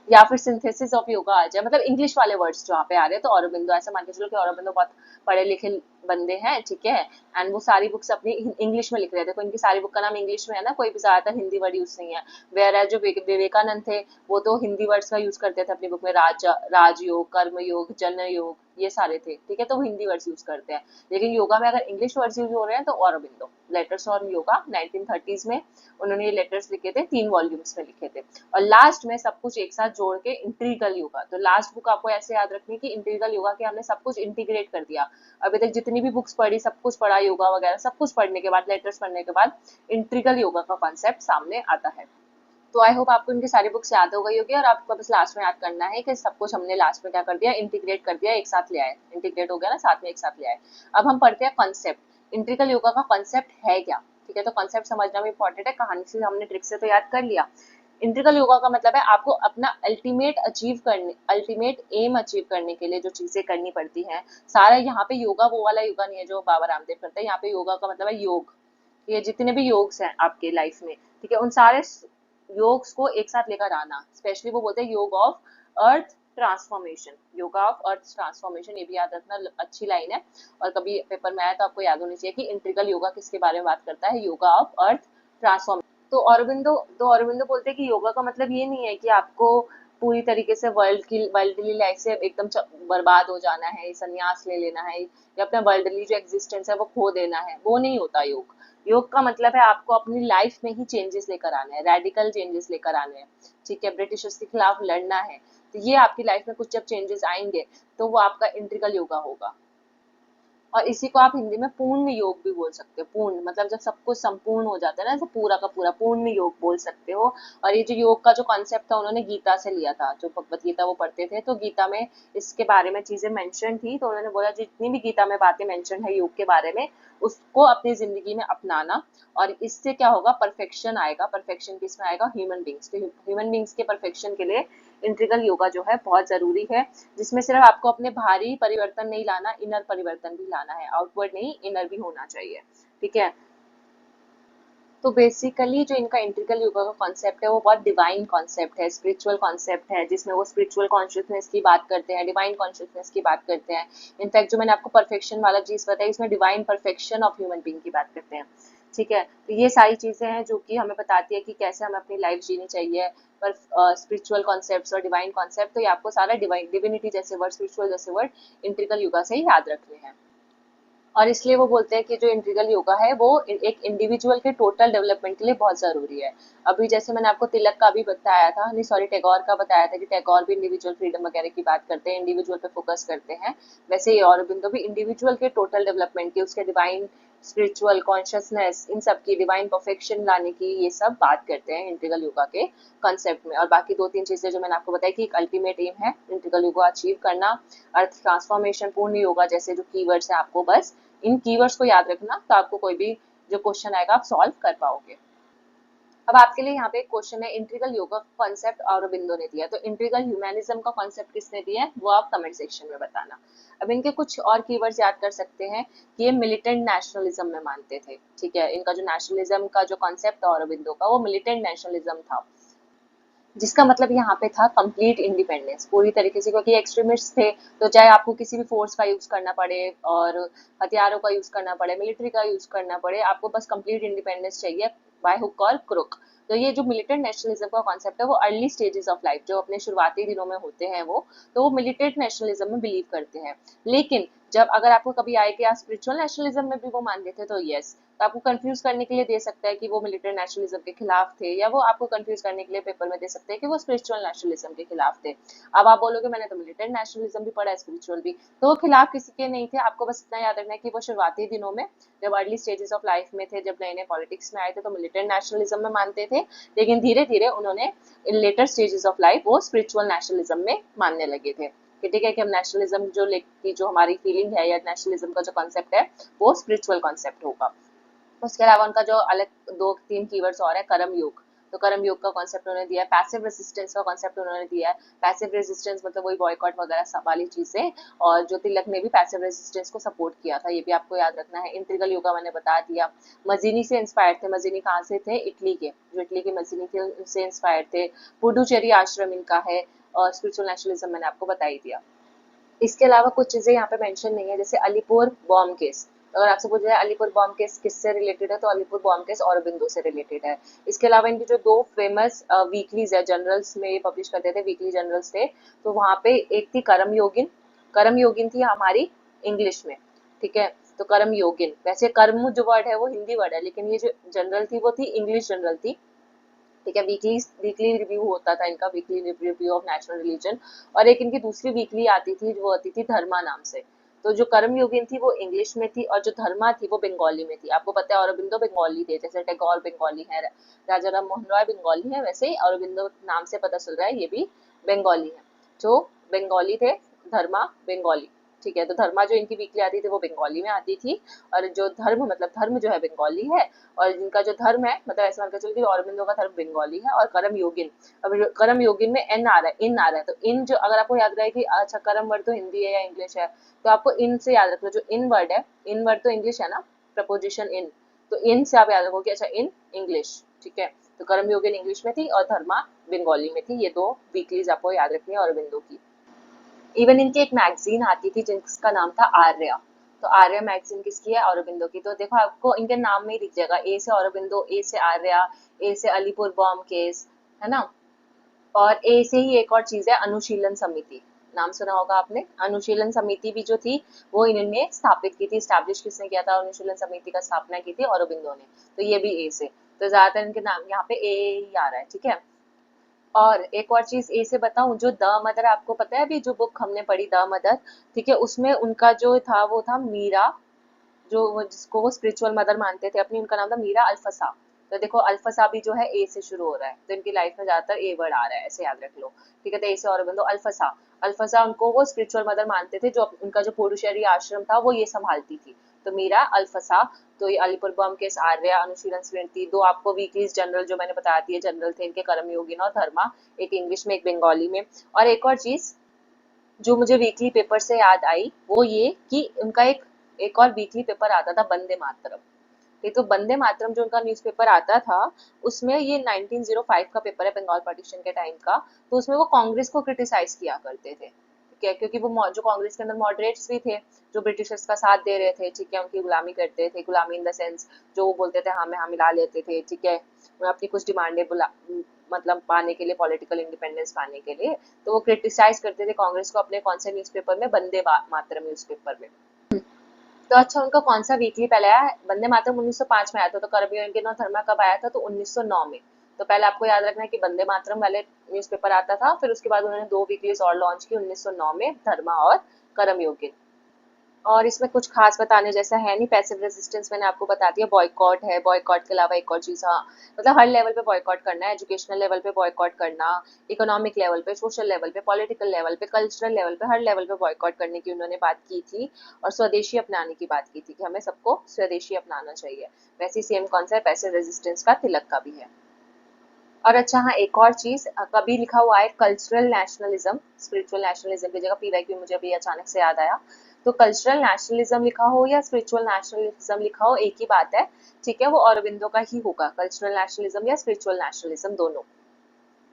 या फिर सिंथेसिस ऑफ योगा आ जाए, मतलब इंग्लिश वाले वर्ड्स जो यहाँ पे आ रहे हैं, तो औरबिंदो, ऐसा मान के चलो कि औरबिंदो बहुत पढ़े लिखे बंदे हैं, ठीक है, एंड वो सारी बुक्स अपनी इंग्लिश में लिख रहे थे, तो इनकी सारी बुक का नाम इंग्लिश में है ना, कोई भी ज्यादातर हिंदी वर्ड यूज नहीं है। वेयर एज जो विवेकानंद थे वो तो हिंदी वर्ड्स का यूज करते थे अपनी बुक में, राजयोग, कर्मयोग, जन योग, ये सारे थे, ठीक है, तो वो हिंदी वर्ड्स यूज करते हैं। लेकिन योगा में अगर इंग्लिश वर्ड्स यूज हो रहे हैं तो Aurobindo, letters on yoga 1930s में उन्होंने ये लेटर्स लिखे थे, 3 वॉल्यूम्स में लिखे थे। और लास्ट में सब कुछ एक साथ जोड़ के इंटीग्रल योगा, तो लास्ट बुक आपको ऐसे याद रखनी कि इंटीग्रल योगा के हमने सब कुछ इंटीग्रेट कर दिया। अभी तक जितनी भी बुक्स पढ़ी, सब कुछ पढ़ा योगा वगैरह, सब कुछ पढ़ने के बाद, लेटर्स पढ़ने के बाद इंटीग्रल योगा का कॉन्सेप्ट सामने आता है। तो आई होप आपको इनकी सारी बुक्स याद हो गई होगी, और आपको बस लास्ट में याद करना है कि सब कुछ हमने लास्ट में क्या कर दिया, इंटीग्रेट कर दिया, एक साथ ले आए, इंटीग्रेट हो गया ना, साथ में एक साथ ले आए। अब हम पढ़ते हैं कॉन्सेप्ट, इंटीग्रल योगा का कॉन्सेप्ट है क्या, ठीक है, तो कॉन्सेप्ट समझना भी इंपॉर्टेंट है, कहानी से हमने ट्रिक से तो याद कर लिया। इंटीग्रल योगा का मतलब है आपको अपना अल्टीमेट एम अचीव करने के लिए जो चीजें करनी पड़ती हैं, सारा यहाँ पे योगा वो वाला योगा नहीं है जो बाबा रामदेव करते हैं, यहाँ पे योगा का मतलब है योग, ये जितने भी योग्स हैं आपके लाइफ में, ठीक है, उन सारे योग्स को एक साथ लेकर आना, स्पेशली वो बोलते हैं योग of earth transformation, yoga of earth transformation, ये भी याद रखना, अच्छी लाइन है, और कभी पेपर में आया तो आपको याद होनी चाहिए कि इंटीग्रल योगा किसके बारे में बात करता है, योगा ऑफ अर्थ ट्रांसफॉर्मेशन। तो औरबिंदो बोलते हैं कि योगा का मतलब ये नहीं है कि आपको पूरी तरीके से वर्ल्डली लाइफ से एकदम बर्बाद हो जाना है, संन्यास ले लेना है, या अपना वर्ल्डली जो एग्जिस्टेंस है वो खो देना है, वो नहीं होता योग। योग का मतलब है आपको अपनी लाइफ में ही चेंजेस लेकर आने हैं, रेडिकल चेंजेस लेकर आने हैं, ठीक है, ब्रिटिशर्स के खिलाफ लड़ना है, तो ये आपकी लाइफ में कुछ जब चेंजेस आएंगे तो वो आपका इंटीग्रल योगा होगा। और इसी को आप हिंदी में पूर्ण योग भी बोल सकते हो, पूर्ण मतलब जब सब कुछ संपूर्ण हो जाता है ना, जैसे पूरा का पूरा पूर्ण योग बोल सकते हो। और ये जो योग का जो कॉन्सेप्ट था उन्होंने गीता से लिया था, जो भगवत गीता वो पढ़ते थे, तो गीता में इसके बारे में चीजें मेंशन थी, तो उन्होंने बोला जितनी भी गीता में बातें मेंशन है योग के बारे में, उसको अपनी जिंदगी में अपनाना, और इससे क्या होगा, परफेक्शन आएगा। परफेक्शन किसमें आएगा, ह्यूमन बींग्स, तो ह्यूमन बींग्स के परफेक्शन के लिए इंटीग्रल योगा जो है बहुत जरूरी है, जिसमें सिर्फ आपको अपने बाहरी परिवर्तन नहीं लाना, इनर परिवर्तन भी लाना है, आउटवर्ड नहीं, इनर भी होना चाहिए, ठीक है। तो बेसिकली जो इनका इंटीग्रल योगा का कॉन्सेप्ट है वो बहुत डिवाइन कॉन्सेप्ट है, स्पिरिचुअल कॉन्सेप्ट है, जिसमें वो स्पिरिचुअल कॉन्शियसनेस की बात करते हैं, डिवाइन कॉन्शियसनेस की बात करते हैं। इनफैक्ट जो मैंने आपको परफेक्शन वाला चीज बताया, इसमें divine perfection of human being की बात करते हैं, ठीक है। तो ये सारी चीजें हैं जो कि हमें बताती है कि कैसे हमें अपनी लाइफ जीनी चाहिए। पर स्पिरिचुअल कॉन्सेप्ट्स और डिवाइन कॉन्सेप्ट, तो ये आपको सारा डिवाइन डिविनिटी जैसे वर्ड, स्पिरिचुअल जैसे वर्ड इंटीग्रल योगा से ही याद रखने हैं। और इसलिए वो बोलते हैं कि जो इंटीग्रल योगा है वो एक इंडिविजुअल के टोटल डेवलपमेंट के लिए बहुत जरूरी है। अभी जैसे मैंने आपको तिलक का भी बताया था, नहीं सॉरी, टैगोर का बताया था कि टैगोर भी इंडिविजुअल फ्रीडम वगैरह की बात करते हैं, इंडिविजुअल पे फोकस करते हैं, वैसे ये औरबिंदो भी इंडिविजुअल के टोटल डेवलपमेंट की, उसके डिवाइन स्पिरिचुअल कॉन्शियसनेस, इन सब की डिवाइन परफेक्शन लाने की, ये सब बात करते हैं इंटीग्रल योगा के कंसेप्ट में। और बाकी 2-3 चीजें जो मैंने आपको बताई कि एक अल्टीमेट एम है इंटीग्रल योगा अचीव करना, अर्थ ट्रांसफॉर्मेशन, पूर्ण योगा, जैसे जो कीवर्ड्स है आपको बस इन कीवर्ड्स को याद रखना, तो आपको कोई भी जो क्वेश्चन आएगा आप सॉल्व कर पाओगे। अब आपके लिए यहाँ पे एक क्वेश्चन है, इंटीग्रल योगा कॉन्सेप्ट औरबिंदो ने दिया, तो इंटीग्रल ह्यूमैनिज्म का कॉन्सेप्ट किसने दिया है वो आप कमेंट सेक्शन में बताना। अब इनके कुछ और कीवर्ड्स याद कर सकते हैं कि ये मिलिटेंट नेशनलिज्म में मानते थे, ठीक है, इनका जो नेशनलिज्म का जो कॉन्सेप्ट था औरबिंदो का, वो मिलिटेंट नेशनलिज्म था, जिसका मतलब यहाँ पे था कंप्लीट इंडिपेंडेंस पूरी तरीके से, क्योंकि एक्सट्रीमिस्ट थे, तो चाहे आपको किसी भी फोर्स का यूज करना पड़े और हथियारों का यूज करना पड़े, मिलिट्री का यूज करना पड़े, आपको बस कंप्लीट इंडिपेंडेंस चाहिए बाय हुक और क्रुक। तो ये जो मिलिटेंट नेशनलिज्म का कॉन्सेप्ट है वो अर्ली स्टेजेस ऑफ लाइफ जो अपने शुरुआती दिनों में होते हैं वो, तो वो मिलिटेंट नेशनलिज्म में बिलीव करते हैं। लेकिन जब अगर आपको कभी आए कि आप स्पिरिचुअल नेशनलिज्म में भी वो मान लेते तो यस, तो आपको कंफ्यूज करने के लिए दे सकता है कि वो मिलिटेंट नेशनलिज्म के खिलाफ थे, या वो आपको कंफ्यूज करने के लिए पेपर में दे सकते हैं कि वो स्पिरिचुअल नेशनलिज्म के खिलाफ थे। अब आप बोलोगे मैंने तो मिलिटेंट नेशनलिज्म भी पढ़ा है, स्पिरिचुअल भी, तो वो खिलाफ किसी के नहीं थे। आपको बस इतना याद रखना है कि वो शुरुआती दिनों में जब अर्ली स्टेजेस ऑफ लाइफ में थे, जब नए नए पॉलिटिक्स में आए थे, तो मिलिटेंट नेशनलिज्म में मानते थे। लेकिन धीरे धीरे उन्होंने इन लेटर स्टेजेस ऑफ लाइफ वो स्पिरिचुअल नेशनलिज्म में मानने लगे थे कि ठीक है कि हम नेशनलिज्म की जो हमारी फीलिंग है या नेशनलिज्म का जो कॉन्सेप्ट है वो स्पिरिचुअल कॉन्सेप्ट होगा। उसके अलावा उनका जो अलग दो तीन कीवर्ड्स और है, कर्म योग, तो कर्म योग का कॉन्सेप्ट उन्होंने दिया है। पैसिव रेजिस्टेंस का कॉन्सेप्ट उन्होंने दिया है। पैसिव रेजिस्टेंस मतलब वही बॉयकॉट वगैरह सब वाली चीजें, और जो तिलक ने भी पैसिव रेजिस्टेंस को सपोर्ट किया था, ये भी आपको याद रखना है। इंट्रीगल योगा मैंने बता दिया। मजीनी से इंस्पायर थे। मजीनी कहाँ से थे? इटली के, जो इटली के मजीनी थे उनसे इंस्पायर थे। पुडुचेरी आश्रम इनका है। और स्पिरिचुअल नेशनलिज्म मैंने आपको बता ही दिया। इसके अलावा कुछ चीजें यहाँ पे मेंशन नहीं है, जैसे अलीपुर बॉम्ब केस। तो अगर आपसे पूछा जाए अलीपुर बॉम्ब केस किससे रिलेटेड है, तो अलीपुर बॉम्ब केस औरबिंदो से रिलेटेड है। इसके अलावा इनकी जो दो फेमस वीकलीज है, जर्नल्स में ये पब्लिश करते थे, वीकली जर्नल्स थे, तो वहां पे एक थी कर्म योगिन। कर्म योगिन थी हमारी इंग्लिश में, ठीक है। तो कर्म योगिन, वैसे कर्म जो वर्ड है वो हिंदी वर्ड है, लेकिन ये जो जनरल थी वो थी इंग्लिश जनरल थी, ठीक है। वीकली वीकली रिव्यू होता था इनका, weekly review of national religion. और एक इनकी दूसरी वीकली आती थी, वो आती थी धर्मा नाम से। तो जो कर्म योगिन थी वो इंग्लिश में थी, और जो धर्मा थी वो बंगाली में थी। आपको पता है औरबिंदो बंगाली थे, जैसे टैगोर बंगाली है, राजा राम मोहन रॉय बंगाली है, वैसे ही औरबिंदो नाम से पता चल रहा है ये भी बंगाली है। जो बंगाली थे, धर्मा बंगाली, ठीक है। तो धर्मा जो इनकी वीकली आती थी वो बंगाली में आती थी, और जो धर्म मतलब धर्म जो है बंगाली है, और इनका जो धर्म है मतलब ऐसा मानकर चलो कि औरबिंदो का धर्म बंगाली है। और कर्म योगिन, अब कर्म योगिन में एन आ रहा है, इन आ रहा है, तो इन जो अगर आपको याद रहे कि अच्छा कर्म वर्ड तो हिंदी है या इंग्लिश है, तो आपको इन से याद रखना, जो इन वर्ड है, इन वर्ड तो इंग्लिश है ना, प्रपोजिशन इन, तो इन से आप याद रखो कि अच्छा इन इंग्लिश, ठीक है। तो कर्म योगिन इंग्लिश में थी और धर्मा बंगाली में थी। ये दो वीकलीज आपको याद रखनी है औरबिंदो की। इवन इनकी एक मैगजीन आती थी जिसका नाम था आर्या। तो आर्या मैगजीन किसकी है? औरबिंदो की। तो देखो आपको इनके नाम में ही दिख जाएगा, ए से औरबिंदो, ए से आर्या, ए से अलीपुर बॉम्ब केस, है ना। और ए से ही एक और चीज है, अनुशीलन समिति, नाम सुना होगा आपने। अनुशीलन समिति भी जो थी वो इन्होंने स्थापित की थी। स्टैब्लिश किसने किया था? अनुशीलन समिति का स्थापना की थी औरबिंदो ने। तो ये भी ए से, तो ज्यादातर इनके नाम यहाँ पे ए ही आ रहा है, ठीक है। और एक और चीज ए से बताऊं, जो द मदर, आपको पता है अभी जो बुक हमने पढ़ी द मदर, ठीक है, उसमें उनका जो था वो था मीरा, जिसको वो स्पिरिचुअल मदर मानते थे अपनी, उनका नाम था मीरा अल्फसा। तो देखो अल्फसा भी जो है ए से शुरू हो रहा है, तो इनकी लाइफ में ज्यादातर ए वर्ड आ रहा है, ऐसे याद रख लो, ठीक है। तो ए से औरबिंदो, अल्फसा। अल्फसा उनको वो स्पिरिचुअल मदर मानते थे, जो उनका जो पुडुचेरी आश्रम था वो ये संभालती थी। तो मीरा अल्फसा। तो ये अलीपुर बम केस, आर्या, अनुशीलन स्मृति, दो आपको वीकलीज जनरल जो मैंने बता दिए जनरल थे इनके, कर्म योगिन और धर्मा, एक इंग्लिश में एक बंगाली में। और एक और चीज जो मुझे वीकली पेपर से याद आई वो ये कि उनका एक एक और वीकली पेपर आता था, वंदे मातरम। ये तो वंदे मातरम जो उनका न्यूज़पेपर आता था, उसमें ये 1905 का पेपर है, बंगाल पार्टीशन के टाइम का। तो उसमें वो कांग्रेस को क्रिटिसाइज किया करते थे, ठीक है, क्योंकि वो जो कांग्रेस के अंदर मॉडरेट्स भी थे, जो ब्रिटिशर्स का साथ दे रहे थे, ठीक है, उनकी गुलामी करते थे, गुलामी इन द सेंस जो वो बोलते थे हाँ में हाँ मिला लेते थे, ठीक है, वो अपनी कुछ डिमांडें मतलब पाने के लिए, पॉलिटिकल इंडिपेंडेंस पाने के लिए। तो वो क्रिटिसाइज करते थे कांग्रेस को अपने कौन से न्यूज़पेपर में, वंदे मातरम न्यूज़पेपर में। तो अच्छा उनका कौन सा वीकली पहले आया? वंदे मातरम 1905 में आया था। तो कर्मयोगी योगिन और धर्मा कब आया था? तो 1909 में। तो पहले आपको याद रखना है कि वंदे मातरम वाले न्यूज़पेपर आता था, फिर उसके बाद उन्होंने दो वीकलीज और लॉन्च की 1909 में, धर्मा और कर्म योगिन। और इसमें कुछ खास बताने जैसा है नहीं। पैसिव रेजिस्टेंस मैंने आपको बता दिया, बॉयकॉट है। बॉयकॉट के अलावा एक और चीज, हाँ, मतलब हर लेवल पे बॉयकॉट करना है, एजुकेशनल लेवल पे बॉयकॉट करना, इकोनॉमिक लेवल पे, सोशल लेवल पे, पॉलिटिकल लेवल पे, कल्चरल लेवल पे, हर लेवल पे बॉयकॉट करने की उन्होंने बात की थी। और स्वदेशी अपनाने की बात की थी कि हमें सबको स्वदेशी अपनाना चाहिए। वैसे सेम कॉन्सेप्ट पैसिव रेजिस्टेंस का तिलक का भी है। और अच्छा हाँ, एक और चीज, कभी लिखा हुआ है कल्चरल नेशनलिज्म, स्पिरिचुअल नेशनलिज्म की जगह, पीवाईक्यू मुझे अभी अचानक से याद आया। तो कल्चरल नेशनलिज्म लिखा हो या स्पिरिचुअल नेशनलिज्म लिखा हो, एक ही बात है, ठीक है, वो औरबिंदो का ही होगा, कल्चरल नेशनलिज्म या स्पिरिचुअल नेशनलिज्म दोनों।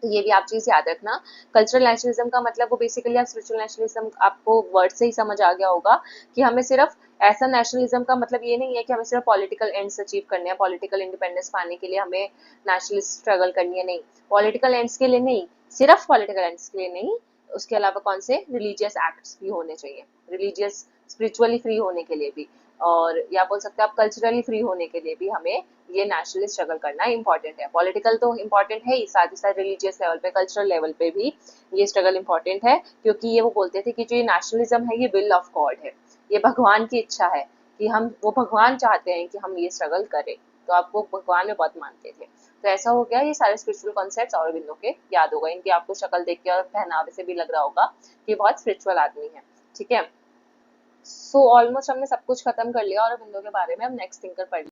तो ये भी आप चीज याद रखना। कल्चरल नेशनलिज्म का मतलब वो बेसिकली आप स्पिरिचुअल नेशनलिज्म आपको वर्ड से ही समझ आ गया होगा कि हमें सिर्फ ऐसा नेशनलिज्म का मतलब ये नहीं है कि हमें सिर्फ पॉलिटिकल एंड्स अचीव करने हैं, पॉलिटिकल इंडिपेंडेंस पाने के लिए हमें नेशनलिस्ट स्ट्रगल करनी है, नहीं। पॉलिटिकल एंड्स के लिए नहीं, सिर्फ पॉलिटिकल एंड्स के लिए नहीं, उसके अलावा कौन से रिलीजियस एक्ट्स भी होने चाहिए, रिलीजियस स्पिरिचुअली फ्री होने के लिए भी, और या बोल सकते हैं आप कल्चरली फ्री होने के लिए भी हमें ये नेशनली स्ट्रगल करना इंपॉर्टेंट है। पॉलिटिकल तो इंपॉर्टेंट है ही, साथ ही साथ रिलीजियस लेवल पे, कल्चरल लेवल पे भी ये स्ट्रगल इंपॉर्टेंट है, क्योंकि ये वो बोलते थे कि जो ये नेशनलिज्म है ये विल ऑफ गॉड है, ये भगवान की इच्छा है, कि हम वो भगवान चाहते हैं कि हम ये स्ट्रगल करें, तो आप वो भगवान में बहुत मानते थे। तो ऐसा हो गया, ये सारे स्पिरिचुअल कॉन्सेप्ट्स औरबिंदो के याद होगा, इनकी आपको शक्ल देख के और पहनावे से भी लग रहा होगा कि बहुत स्पिरिचुअल आदमी है, ठीक है। सो ऑलमोस्ट हमने सब कुछ खत्म कर लिया औरबिंदो के बारे में, हम नेक्स्ट थिंकर पढ़।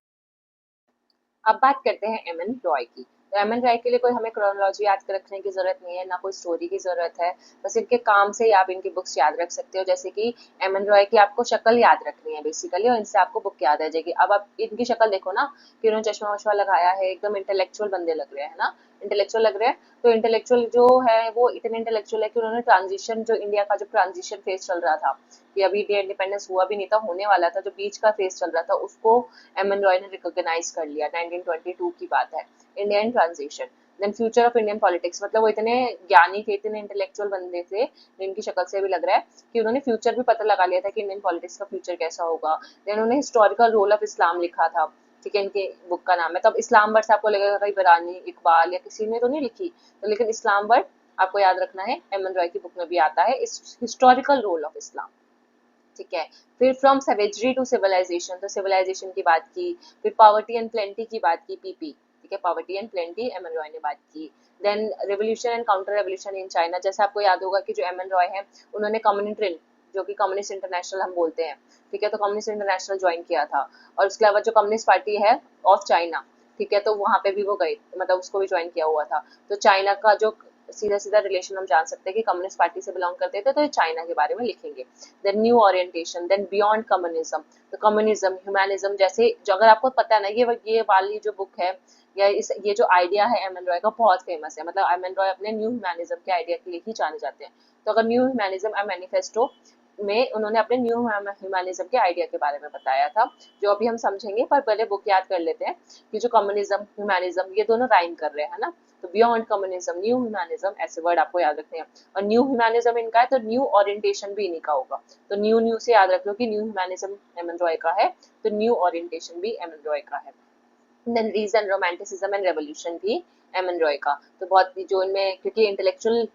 अब बात करते हैं एम एन रॉय की। तो एम एन रॉय के लिए कोई हमें क्रोनोलॉजी याद कर रखने की जरूरत नहीं है, ना कोई स्टोरी की जरूरत है, बस इनके काम से ही आप इनकी बुक्स याद रख सकते हो। जैसे कि एम एन रॉय की आपको शक्ल याद रखनी है बेसिकली, और इनसे आपको बुक याद आ जाएगी। अब आप इनकी शक्ल देखो ना, कि उन्होंने चश्मा वश्मा लगाया है, एकदम इंटेलेक्चुअल बंदे लग रहे हैं ना, इंटेलेक्चुअल लग रहे हैं। तो इंटेलेक्चुअल जो है वो इतने इंटेलेक्चुअल है कि उन्होंने ट्रांजिशन, जो इंडिया का जो ट्रांजिशन फेज चल रहा था, कि अभी इंडिया इंडिपेंडेंस हुआ भी नहीं था, होने वाला था, जो बीच का फेज चल रहा था, उसको एम एन रॉय ने रिकॉग्नाइज कर लिया। 1922 की बात है, Indian transition. Then future of Indian politics, मतलब वो इतने ज्ञानी थे, इतने इंटेलेक्चुअल बंदे थे, जिनकी शक्ल से भी लग रहा है कि उन्होंने फ्यूचर भी पता लगा लिया था कि इंडियन पॉलिटिक्स का फ्यूचर कैसा होगा। देन उन्होंने हिस्टोरिकल रोल ऑफ इस्लाम लिखा था, ठीक है, इनके बुक का नाम है। तब इस्लाम वर्ड से आपको लगेगा कहीं बरानी, इकबाल या किसी ने तो नहीं लिखी, तो लेकिन इस्लाम वर्ड आपको याद रखना है, एम एन रॉय की बुक में भी आता है, इस हिस्टोरिकल रोल ऑफ इस्लाम, ठीक है। फिर फ्रॉम सेवेजरी टू सिविलाइजेशन, तो सिविलाइजेशन की बात की। फिर पॉवर्टी एंड प्लेंटी की बात की, पीपी, ठीक है, poverty and plenty M N Roy ने बात की। Then revolution and counter revolution in China, जैसे आपको याद होगा कि जो एम एन रॉय है उन्होंने कम्युनिस्ट, जो कि कम्युनिस्ट इंटरनेशनल हम बोलते हैं, ठीक है, तो कम्युनिस्ट इंटरनेशनल ज्वाइन किया था, और उसके अलावा जो कम्युनिस्ट पार्टी है ऑफ चाइना, ठीक है, तो वहां पे भी वो गए, मतलब उसको भी ज्वाइन किया हुआ था। तो चाइना का जो सीधा सीधा रिलेशन हम जान सकते हैं कि कम्युनिस्ट पार्टी से बिलोंग करते थे, तो ये चाइना के बारे में लिखेंगे। Then new orientation, then beyond communism, तो कम्युनिज्म, ह्यूमैनिज्म, जैसे जो अगर आपको पता है ना, ये वाली जो बुक है, या इस ये जो आइडिया है एम एन रॉय का, बहुत फेमस है, मतलब एम एन रॉय अपने न्यू ह्यूमैनिज्म के आइडिया के लिए ही जाने जाते हैं। तो अगर न्यू ह्यूमैनिज्म एंड मैनिफेस्टो में उन्होंने अपने न्यू ह्यूमैनिज्म के आइडिया के बारे में बताया था, जो अभी हम समझेंगे, पर पहले बुक याद कर लेते हैं कि जो कम्युनिज्म ह्यूमैनिज्म ये दोनों राइम कर रहे हैं ना, तो बियॉन्ड कम्युनिज्म, न्यू ह्यूमैनिज्म, ऐसे वर्ड आपको याद रखने हैं। और न्यू ह्यूमैनिज्म इनका है, तो न्यू ओरिएंटेशन भी इन्हीं का होगा, तो न्यू न्यू से याद रख लो कि new humanism M N Roy का है, तो न्यू ओरिएंटेशन भी एम एन रॉय का है। Then reason, romanticism and revolution भी एम एन रॉय का। तो बहुत जो इनमें, क्योंकि इंटेलेक्चुअल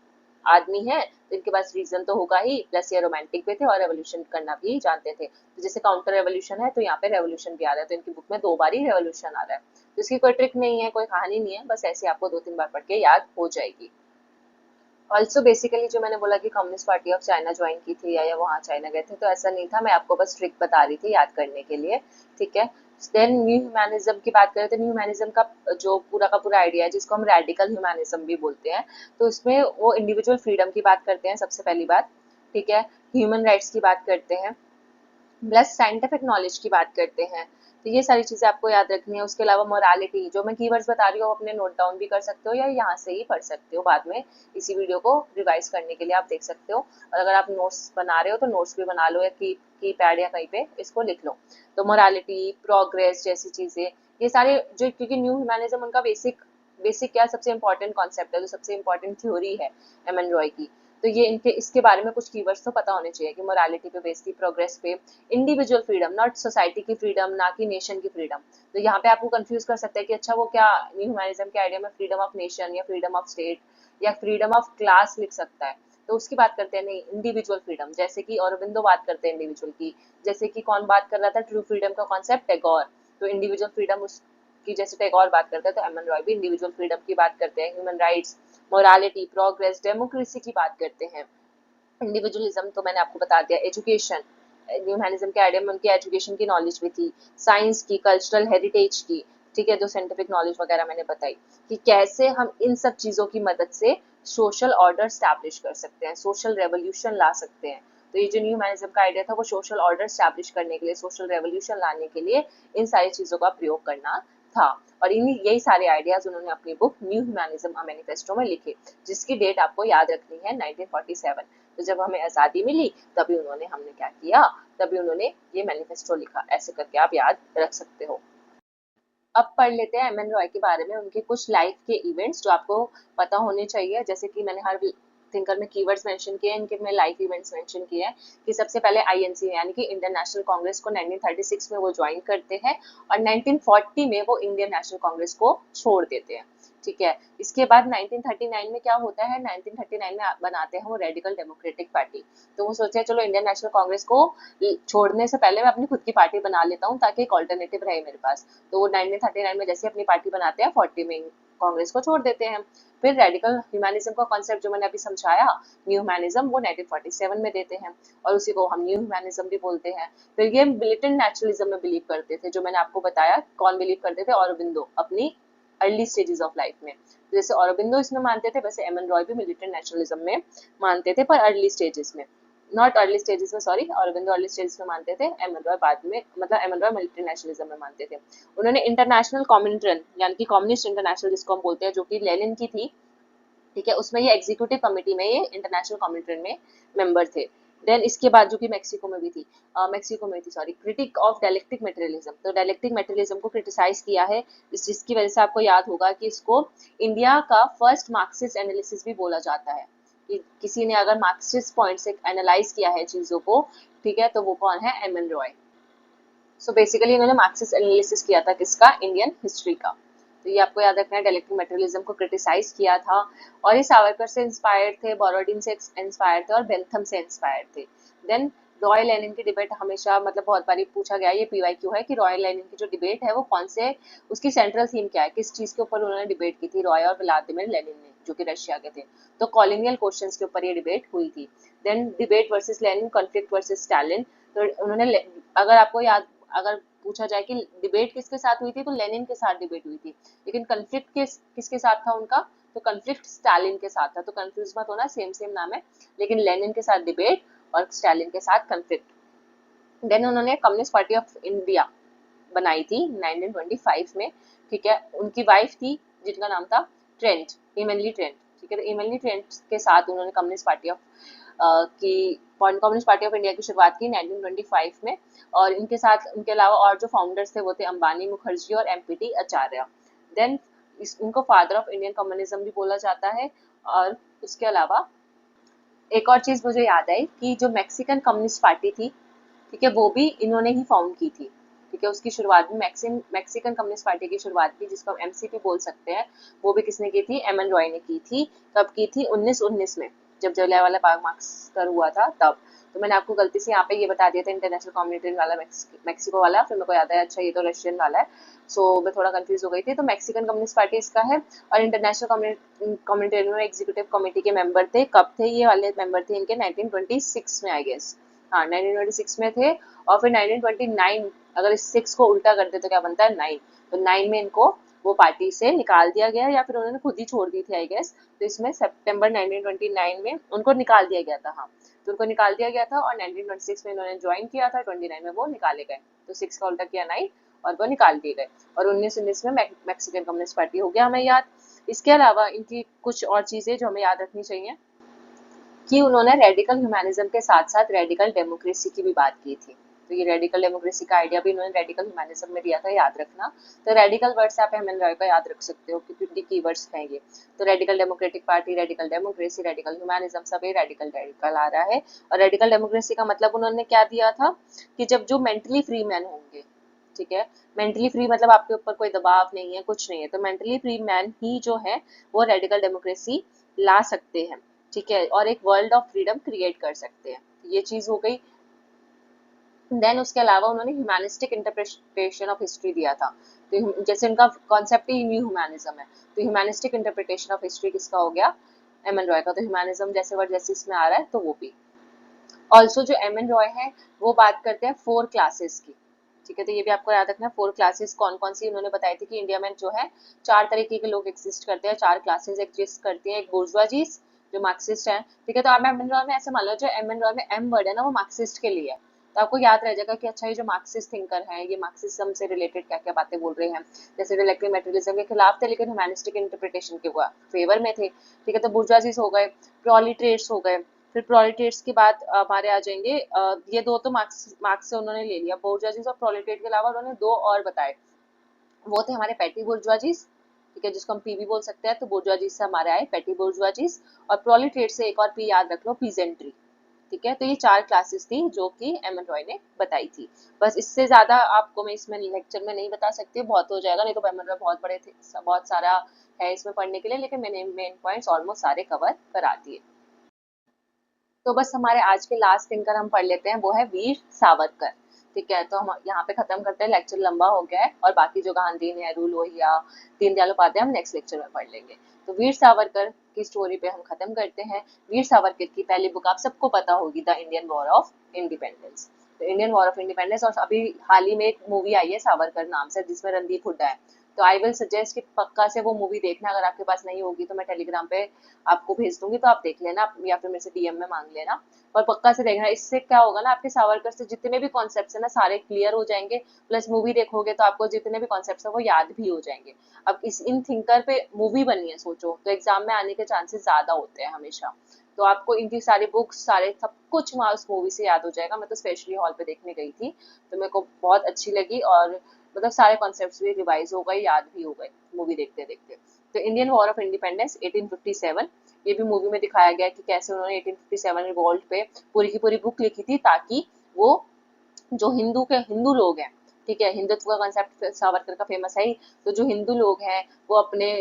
आदमी है तो इनके पास रीजन तो होगा ही, प्लस ये रोमांटिक भी थे और रेवोल्यूशन करना भी जानते थे। तो जैसे काउंटर रेवोल्यूशन है, तो यहाँ पे रेवोल्यूशन भी आ रहा है, तो इनकी बुक में 2 बार ही रेवोल्यूशन आ रहा है। तो इसकी कोई ट्रिक नहीं है, कोई कहानी नहीं है, बस ऐसे आपको 2-3 बार पढ़ के याद हो जाएगी। ऑल्सो बेसिकली जो मैंने बोला कि communist party of China join की थी, या वहाँ चाइना गए थे, तो ऐसा नहीं था, मैं आपको बस ट्रिक बता रही थी याद करने के लिए, ठीक है। देन न्यू ह्यूमैनिज्म की बात करें, तो न्यू ह्यूमैनिज्म का जो पूरा का पूरा आइडिया है, जिसको हम रेडिकल ह्यूमैनिज्म भी बोलते हैं, तो इसमें वो इंडिविजुअल फ्रीडम की बात करते हैं सबसे पहली बात, ठीक है, ह्यूमन राइट्स की बात करते हैं, प्लस साइंटिफिक नॉलेज की बात करते हैं। तो ये सारी चीजें आपको याद रखनी है। उसके अलावा मोरालिटी, जो मैं कीवर्ड्स बता रही हूँ अपने नोट डाउन भी कर सकते हो, या यहाँ से ही पढ़ सकते हो, बाद में इसी वीडियो को रिवाइज करने के लिए आप देख सकते हो। और अगर आप नोट्स बना रहे हो तो नोट्स भी बना लो, या की पैड या कहीं पे इसको लिख लो। तो मोरालिटी, प्रोग्रेस जैसी चीजें, ये सारे जो, क्योंकि न्यू ह्यूमैनिज्म उनका बेसिक बेसिक क्या सबसे इंपॉर्टेंट कॉन्सेप्ट है, जो सबसे इंपॉर्टेंट थ्योरी है एम एन रॉय की, तो ये इनके इसके बारे में कुछ कीवर्ड्स तो पता होने चाहिए, कि मोरालिटी पे बेस की, प्रोग्रेस पे, इंडिविजुअल फ्रीडम, नॉट सोसाइटी की फ्रीडम, ना कि नेशन की फ्रीडम। तो यहाँ पे आपको कंफ्यूज कर सकते हैं कि अच्छा वो क्या न्यू ह्यूमैनिज्म के आइडिया में फ्रीडम ऑफ नेशन या फ्रीडम ऑफ स्टेट या फ्रीडम ऑफ क्लास लिख सकता है, तो उसकी बात करते हैं नहीं, इंडिविजुअल फ्रीडम, जैसे कि औरबिंदो बात करते हैं इंडिविजुअल की, जैसे कि कौन बात कर रहा था ट्रू फ्रीडम का कॉन्सेप्ट, टैगोर, तो इंडिविजुअल फ्रीडम उसकी जैसे टैगोर बात करते हैं, तो एम एन रॉय भी इंडिविजुअल फ्रीडम की बात करते हैं, human rights, morality, progress, democracy की बात करते हैं। इंडिविजुअलिज्म तो मैंने आपको बता दिया। एजुकेशन, ह्यूमैनिज्म के आइडिया में उनकी एजुकेशन की नॉलेज भी थी, साइंस की, कल्चरल हेरिटेज की, ठीक है, जो साइंटिफिक नॉलेज वगैरह मैंने बताई, कि कैसे हम इन सब चीजों की मदद से सोशल ऑर्डर स्टैब्लिश कर सकते हैं, सोशल रेवोल्यूशन ला सकते हैं। तो ये जो न्यू ह्यूमैनिज्म का आइडिया था, वो सोशल ऑर्डर स्टैब्लिश करने के लिए, सोशल रेवोल्यूशन लाने के लिए इन सारी चीजों का प्रयोग करना था। और इन यही सारे आइडियाज उन्होंने अपनी बुक न्यू ह्यूमैनिज्म अ मैनिफेस्टो में लिखे, जिसकी डेट आपको याद रखनी है 1947। तो जब हमें आज़ादी मिली तभी उन्होंने हमने क्या किया, तभी उन्होंने ये मैनिफेस्टो लिखा, ऐसे करके आप याद रख सकते हो। अब पढ़ लेते हैं एम एन रॉय के बारे में, उनके कुछ लाइफ के इवेंट्स जो आपको पता होने चाहिए। जैसे कि मैंने हर थिंकर में कीवर्ड्स मेंशन किए हैं, इनके में लाइफ इवेंट्स मेंशन किए हैं। कि सबसे पहले आईएनसी यानी कि इंडियन नेशनल कांग्रेस को 1936 में वो ज्वाइन करते हैं और 1940 में वो इंडियन नेशनल कांग्रेस को छोड़ देते हैं। ठीक है, इसके बाद 1939 में क्या होता है, 1939 में बनाते हैं वो रेडिकल डेमोक्रेटिक पार्टी। तो वो सोचे चलो इंडियन नेशनल कांग्रेस को छोड़ने से पहले मैं अपनी खुद की पार्टी बना लेता हूँ ताकि एक ऑल्टरनेटिव रहे मेरे पास। तो वो 1939 में जैसे अपनी पार्टी बनाते हैं 40 में कांग्रेस को छोड़ देते हैं। फिर रेडिकल ह्यूमैनिज्म का कॉन्सेप्ट जो मैंने अभी समझाया, न्यू ह्यूमैनिज्म, वो 1947 में देते हैं और उसी को हम न्यू ह्यूमैनिज्म भी बोलते हैं। फिर ये मिलिटेंट नेचुरलिज्म में बिलीव करते थे, जो मैंने आपको बताया कौन बिलीव करते थे, ऑरोबिंदो अपनी अर्ली स्टेजेस ऑफ लाइफ में। जैसे ऑरोबिंदो इसमें मानते थे, वैसे एम एन रॉय भी मिलिटेंट नेचुरलिज्म में मानते थे, पर अर्ली स्टेजेस में, नॉट अर्ली स्टेजेस में, सॉरी, ऑरोबिंदो अर्ली स्टेजेस में मानते थे, एम एन रॉय बाद में, मतलब M N Roy militant nationalism में मानते थे। उन्होंने इंटरनेशनल कॉमिंट्रन यानी कि कम्युनिस्ट इंटरनेशनल जिसको हम बोलते हैं, जो कि लेनिन की थी, ठीक है, उसमें ये एग्जीक्यूटिव कमेटी में ये इंटरनेशनल कॉमिट्रन में मेंबर थे। देन इसके बाद जो कि मेक्सिको में भी थी, मेक्सिको में थी, sorry, critic of dialectic materialism. तो डायलेक्टिक मटेरियलिज्म को क्रिटिसाइज किया है, जिसकी वजह से आपको याद होगा कि इसको इंडिया का फर्स्ट मार्क्सिस्ट एनालिसिस भी बोला जाता है। कि किसी ने अगर मार्क्सिस्ट पॉइंट से एनालाइज किया है चीजों को, ठीक है, तो वो कौन है, M N Roy. So basically इन्होंने मार्क्सिस्ट एनालिसिस किया था किसका, इंडियन हिस्ट्री का। तो ये आपको याद रखना है, डायलेक्टिक मटेरियलिज्म को क्रिटिसाइज किया था। और ये सावरकर से इंस्पायर्ड थे, बोरोडिन से इंस्पायर्ड थे और बेंथम से इंस्पायर्ड थे। देन रॉय लेनिन की डिबेट हमेशा, मतलब बहुत बारी पूछा गया, ये पीवाईक्यू है कि रॉय लेनिन की जो डिबेट है वो कौन से, उसकी सेंट्रल थीम क्या है, किस चीज के ऊपर उन्होंने डिबेट की थी, रॉय और व्लादिमीर लेनिन ने, जो कि रशिया के थे। तो कॉलोनियल क्वेश्चंस के ऊपर ये डिबेट हुई थी। Then debate versus Lenin, conflict versus Stalin. तो उन्होंने, अगर आपको याद, अगर पूछा जाए कि डिबेट किसके साथ हुई थी, तो लेनिन के साथ डिबेट हुई थी। लेकिन कन्फ्लिक्ट किसके साथ था उनका, तो कन्फ्लिक्ट स्टालिन के साथ था। तो कंफ्यूज मत होना, सेम सेम नाम है, लेकिन लेनिन के साथ डिबेट और स्टालिन के साथ कन्फ्लिक्ट। देन उन्होंने कम्युनिस्ट पार्टी ऑफ इंडिया बनाई थी 1925 में। ठीक है, उनकी वाइफ थी जिनका नाम था ट्रेंट, इमनली ट्रेंट। ठीक है, तो इमनली ट्रेंट के साथ उन्होंने कम्युनिस्ट पार्टी ऑफ की कम्युनिस्ट पार्टी ऑफ इंडिया की शुरुआत की 1925 में। और इनके साथ, उनके अलावा और जो फाउंडर्स थे वो थे अंबानी, मुखर्जी और एमपीटी आचार्य। देन इनको फादर ऑफ इंडियन कम्युनिज्म भी बोला जाता है। और उसके अलावा एक और चीज मुझे याद आई कि जो मैक्सिकन कम्युनिस्ट पार्टी थी, ठीक है, वो भी इन्होंने ही फाउंड की थी। ठीक है, उसकी शुरुआत भी मैक्सिकन कम्युनिस्ट पार्टी की शुरुआत की, जिसको हम एमसीपी बोल सकते हैं, वो भी किसने की थी, एम एन रॉय ने की थी। कब की थी, 1919 में, जब जलियांवाला बाग मास्कर हुआ था तब। तो मैंने आपको गलती से यहाँ पे ये बता दिया था इंटरनेशनल कम्युनिटी वाला, मैक्सिको वाला, फिर मेरे को याद आया अच्छा ये तो रशियन वाला है। सो मैं थोड़ा कंफ्यूज हो गई थी। तो मैक्सिकन कम्युनिस्ट पार्टी इसका है। और इंटरनेशनल कम्युनिटी में एग्जीक्यूटिव कमेटी के मेंबर थे, कब थे ये वाले मेंबर थे इनके, 1926 में आई गेस, हाँ 1926 में थे। और फिर 1929, अगर इस 6 को उल्टा करते तो क्या बनता है, 9। तो 9 में इनको वो पार्टी से निकाल दिया गया, या फिर उन्होंने खुद ही छोड़ दी थी आई गेस। तो इसमें सितंबर 1929 में उनको निकाल दिया गया था, हाँ, तो उनको निकाल दिया गया था। और 1926 में इन्होंने ज्वाइन किया था, 29 में वो निकाले गए। तो 6 का उल्टा किया 9 और वो निकाल दिए गए। और 1919 में मैक्सिकन कम्युनिस्ट पार्टी हो गया हमें याद। इसके अलावा इनकी कुछ और चीजें जो हमें याद रखनी चाहिए, कि उन्होंने रेडिकल ह्यूमैनिज्म के साथ साथ रेडिकल डेमोक्रेसी की भी बात की थी। तो ये रेडिकल डेमोक्रेसी का आइडिया भी इन्होंने रेडिकल ह्यूमैनिज्म में दिया था, याद रखना। तो रेडिकल वर्ड्स आप एम एन रॉय का याद रख सकते हो, क्योंकि इनके कीवर्ड्स हैं ये। तो radical democratic party, radical democracy, radical humanism, सब ये रेडिकल रेडिकल आ रहा है। और रेडिकल डेमोक्रेसी का मतलब उन्होंने क्या दिया था, कि जब जो मेंटली फ्री मैन होंगे, ठीक है, मेंटली फ्री मतलब आपके ऊपर कोई दबाव नहीं है, कुछ नहीं है, तो मेंटली फ्री मैन ही जो है वो रेडिकल डेमोक्रेसी ला सकते हैं। ठीक है, और एक वर्ल्ड ऑफ फ्रीडम क्रिएट कर सकते हैं, ये चीज हो गई। देन उसके अलावा उन्होंने ह्यूमैनिस्टिक इंटरप्रिटेशन ऑफ हिस्ट्री दिया था। तो जैसे उनका कॉन्सेप्ट ही न्यू ह्यूमैनिज्म है, तो ह्यूमैनिस्टिक इंटरप्रिटेशन ऑफ हिस्ट्री किसका हो गया, एम एन रॉय का। तो ह्यूमैनिज्म जैसे वर्ड जैसे इसमें आ रहा है, तो वो भी। ऑल्सो जो एम एन रॉय है वो बात करते हैं 4 क्लासेस की। ठीक है, तो ये भी आपको याद रखना है, 4 क्लासेस कौन कौन सी उन्होंने बताई थी, कि इंडिया में जो है 4 तरीके के लोग एग्जिस्ट करते हैं, 4 क्लासेस एग्जिस्ट करती हैं। एक बोर्जुआजीज जो मार्क्सिस्ट है, ठीक है, तो आप एम एन रॉय में ऐसे मान लो, जो एम एन रॉय में एम वर्ड है ना, वो मार्क्सिस्ट के लिए है। तो आपको याद रह जाएगा कि अच्छा ये जो मार्क्सिस्ट थिंकर हैं ये मार्क्सिज्म से रिलेटेड क्या क्या बातें बोल रहे हैं। जैसे डायलेक्टिक मटेरियलिज्म के खिलाफ थे लेकिन ह्यूमैनिस्टिक इंटरप्रिटेशन के फेवर में थे, ठीक है। तो बुर्जुआजीज हो गए, प्रोलिटेट्स हो गए। फिर प्रोलिटेट्स की बात हमारे आ जाएंगे, ये दो तो मार्क्स से उन्होंने ले लिया। बुर्जुआजीज और प्रोलिटेट के अलावा उन्होंने दो और बताए, वो थे हमारे पैटी बुर्जुआजीज, ठीक है, जिसको हम पी भी बोल सकते हैं। तो बुर्जुआजीज से हमारे आए पैटी बुर्जुआजीज, और प्रोलिटेट से एक और पी याद रख लो, पीजेंट्री, ठीक है। तो ये चार क्लासेस थी जो कि एम एन रॉय ने बताई थी। बस इससे ज्यादा आपको मैं इसमें लेक्चर में नहीं बता सकती, बहुत हो जाएगा, नहीं तो एम एन रॉय बहुत बड़े थे, बहुत सारा है इसमें पढ़ने के लिए, लेकिन मैंने मेन पॉइंट्स ऑलमोस्ट सारे कवर करा दिए। तो बस हमारे आज के लास्ट थिंकर हम पढ़ लेते हैं, वो है वीर सावरकर, ठीक है। तो हम यहाँ पे खत्म करते हैं, लेक्चर लंबा हो गया है, और बाकी जो गांधी, नेहरू, लोहिया, दीनदयाल उपाध्याय हम नेक्स्ट लेक्चर में पढ़ लेंगे। तो वीर सावरकर की स्टोरी पे हम खत्म करते हैं। वीर सावरकर की पहली बुक आप सबको पता होगी, the Indian war of independence. तो इंडियन वॉर ऑफ इंडिपेंडेंस, और अभी हाल ही में एक मूवी आई है सावरकर नाम से, जिसमें रणदीप हुड्डा है। तो आई विल सजेस्ट कि पक्का से वो मूवी देखना। अगर आपके पास नहीं होगी तो मैं टेलीग्राम पे आपको भेज दूंगी, तो आप देख लेना, या फिर मेरे से डीएम में मांग लेना, और पक्का से देखना। इससे क्या होगा ना, आपके सावरकर से जितने भी कॉन्सेप्ट्स है ना सारे क्लियर हो जाएंगे, प्लस मूवी देखोगे तो आपको जितने भी कॉन्सेप्ट्स है वो याद भी हो जाएंगे। अब इस इन थिंकर पे मूवी बननी है सोचो, तो एग्जाम में आने के चांसेस ज्यादा होते हैं हमेशा। तो आपको इनकी सारी बुक्स, सारे सब कुछ वहाँ उस मूवी से याद हो जाएगा। मैं तो स्पेशली हॉल पे देखने गई थी, तो मेरे को बहुत अच्छी लगी, और मतलब सारे कॉन्सेप्ट्स भी रिवाइज हो गए, याद भी हो गए मूवी देखते देखते। तो इंडियन वॉर ऑफ इंडिपेंडेंस 1857, ये भी मूवी में दिखाया गया कि कैसे उन्होंने 1857 रिवॉल्ट पे पूरी की पूरी बुक लिखी थी, ताकि वो जो हिंदू लोग हैं, ठीक है, हिंदुत्व का कंसेप्ट सावरकर का फेमस है ही, तो जो हिंदू लोग हैं वो अपने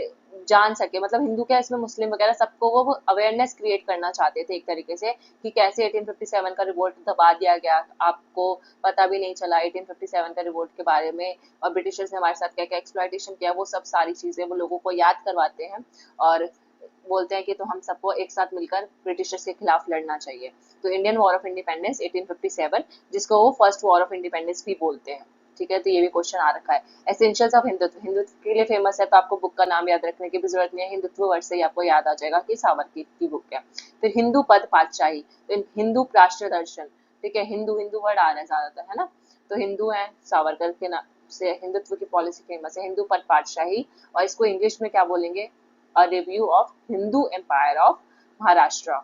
जान सके, मतलब हिंदू क्या इसमें मुस्लिम वगैरह सबको वो अवेयरनेस क्रिएट करना चाहते थे एक तरीके से, कि कैसे 1857 का रिवोल्ट दबा दिया गया, आपको पता भी नहीं चला 1857 का रिवोल्ट के बारे में, और ब्रिटिशर्स ने हमारे साथ क्या क्या एक्सप्लॉयटेशन किया, वो सब सारी चीजें वो लोगों को याद करवाते हैं, और बोलते हैं कि तो हम सबको एक साथ मिलकर ब्रिटिशर्स के खिलाफ लड़ना चाहिए। तो इंडियन वॉर ऑफ इंडिपेंडेंस 1857, जिसको वो फर्स्ट वॉर ऑफ इंडिपेंडेंस भी बोलते हैं, ठीक है। तो ये भी क्वेश्चन आ रखा है। एसेंशियल्स ऑफ हिंदुत्व, हिंदुत्व के लिए फेमस है, तो आपको बुक का नाम याद रखने की भी जरूरत नहीं है, हिंदुत्व वर्ड से ही आपको याद आ जाएगा कि सावरकर की बुक है। फिर हिंदू पद पातशाही, तो हिंदू राष्ट्र दर्शन, ठीक है, हिंदू हिंदू वर्ड आ रहा है ज्यादातर, है ना। तो हिंदू है, सावरकर के नाम से हिंदुत्व की पॉलिसी फेमस है, हिंदू पद पातशाही, और इसको इंग्लिश में क्या बोलेंगे, a review of Hindu empire of Maharashtra.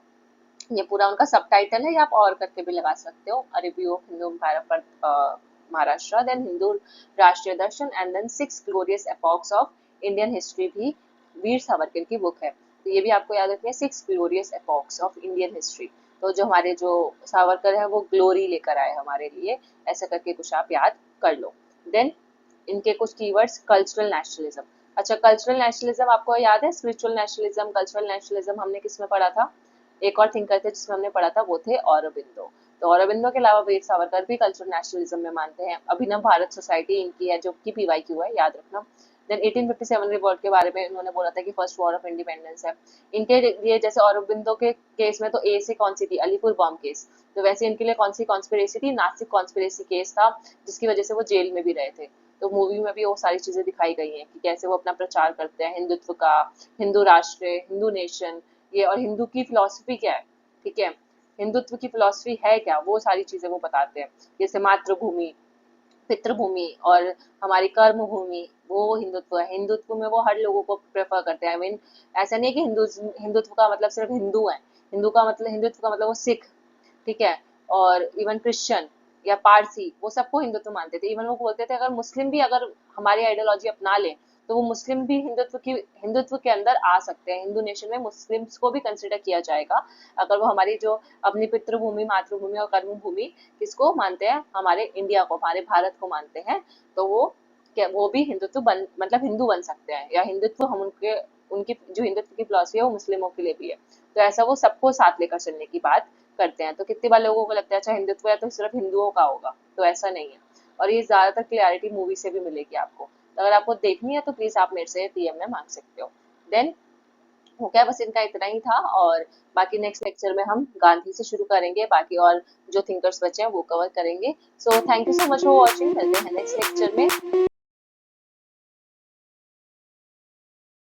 ये पूरा उनका सब टाइटल है, या आप और करके भी लगा सकते हो, a review of Hindu empire of Maharashtra, then Hindu Rashtriya Darshan, and then 6 glorious epochs of Indian history भी वीर सावरकर की बुक है। तो ये भी आपको याद रखनी है, 6 glorious epochs of Indian history. तो जो हमारे जो सावरकर है वो ग्लोरी लेकर आए हमारे लिए, ऐसा करके कुछ आप याद कर लो। देन इनके कुछ कीवर्ड्स, कल्चरल नेशनलिज्म। अच्छा, कल्चरल नेशनलिज्म आपको याद है, स्पिरिचुअल नेशनलिज्म, कल्चरल नेशनलिज्म हमने किसमें पढ़ा था, एक और थिंकर थे जिसमें हमने पढ़ा था, वो थे औरबिंदो। तो औरबिंदो के अलावा वीर सावरकर भी कल्चरल नेशनलिज्म में मानते हैं। अभिनव भारत सोसाइटी इनकी है, जो कि पीवाईक्यू है, याद रखना। देन 1857 रिवॉल्ट के बारे में उन्होंने बोला था कि फर्स्ट वॉर ऑफ इंडिपेंडेंस है। इनके लिए जैसे औरबिंदो के केस में तो ए से कौन सी थी, अलीपुर बॉम्ब केस, तो वैसे इनके लिए कौन सी कॉन्स्पिरेसी थी, नासिक कॉन्स्पिरेसी केस था, जिसकी वजह से वो जेल में भी रहे थे। तो मूवी में भी वो सारी चीजें दिखाई गई हैं कि कैसे वो अपना प्रचार करते हैं हिंदुत्व का, हिंदू राष्ट्र, हिंदू नेशन, ये, और हिंदू की फिलॉसफी क्या है, ठीक है, हिंदुत्व की फिलॉसफी है क्या, वो सारी चीजें वो बताते हैं। जैसे मातृभूमि, पितृभूमि, और हमारी कर्म भूमि, वो हिंदुत्व है। हिंदुत्व में वो हर लोगों को प्रेफर करते हैं। आई मीन ऐसा नहीं है कि हिंदुत्व का मतलब सिर्फ हिंदू है, हिंदुत्व का मतलब वो सिख, ठीक है, और इवन क्रिश्चियन या पारसी, वो सबको हिंदुत्व मानते थे। इवन वो बोलते थे अगर मुस्लिम भी अगर हमारी आइडियोलॉजी अपना ले, तो वो मुस्लिम भी हिंदुत्व के अंदर आ सकते हैं। हिंदू नेशन में मुस्लिम्स को भी कंसिडर किया जाएगा, अगर वो हमारी जो अपनी पितृभूमि, मातृभूमि और कर्म भूमि किसको मानते हैं, हमारे इंडिया को, हमारे भारत को मानते हैं, तो वो भी हिंदुत्व मतलब हिंदू बन सकते हैं, या हिंदुत्व हम उनकी जो हिंदुत्व की फिलॉसफी है वो मुस्लिमों के लिए भी है। तो ऐसा वो सबको साथ लेकर चलने की बात करते हैं। तो कितनी बार लोगों को लगता है अच्छा हिंदुत्व है तो सिर्फ हिंदुओं का होगा, तो ऐसा नहीं है। और ये ज्यादातर क्लैरिटी मूवी से भी मिलेगी आपको। तो अगर आपको देखनी है तो प्लीज आप मेरे से डीएम में मांग सकते हो। देन हो गया, बस इनका इतना ही था, और बाकी नेक्स्ट लेक्चर में हम गांधी से शुरू करेंगे, बाकी और जो थिंकर्स बचे हैं वो कवर करेंगे। So thank you so much for watching, मिलते हैं नेक्स्ट लेक्चर में।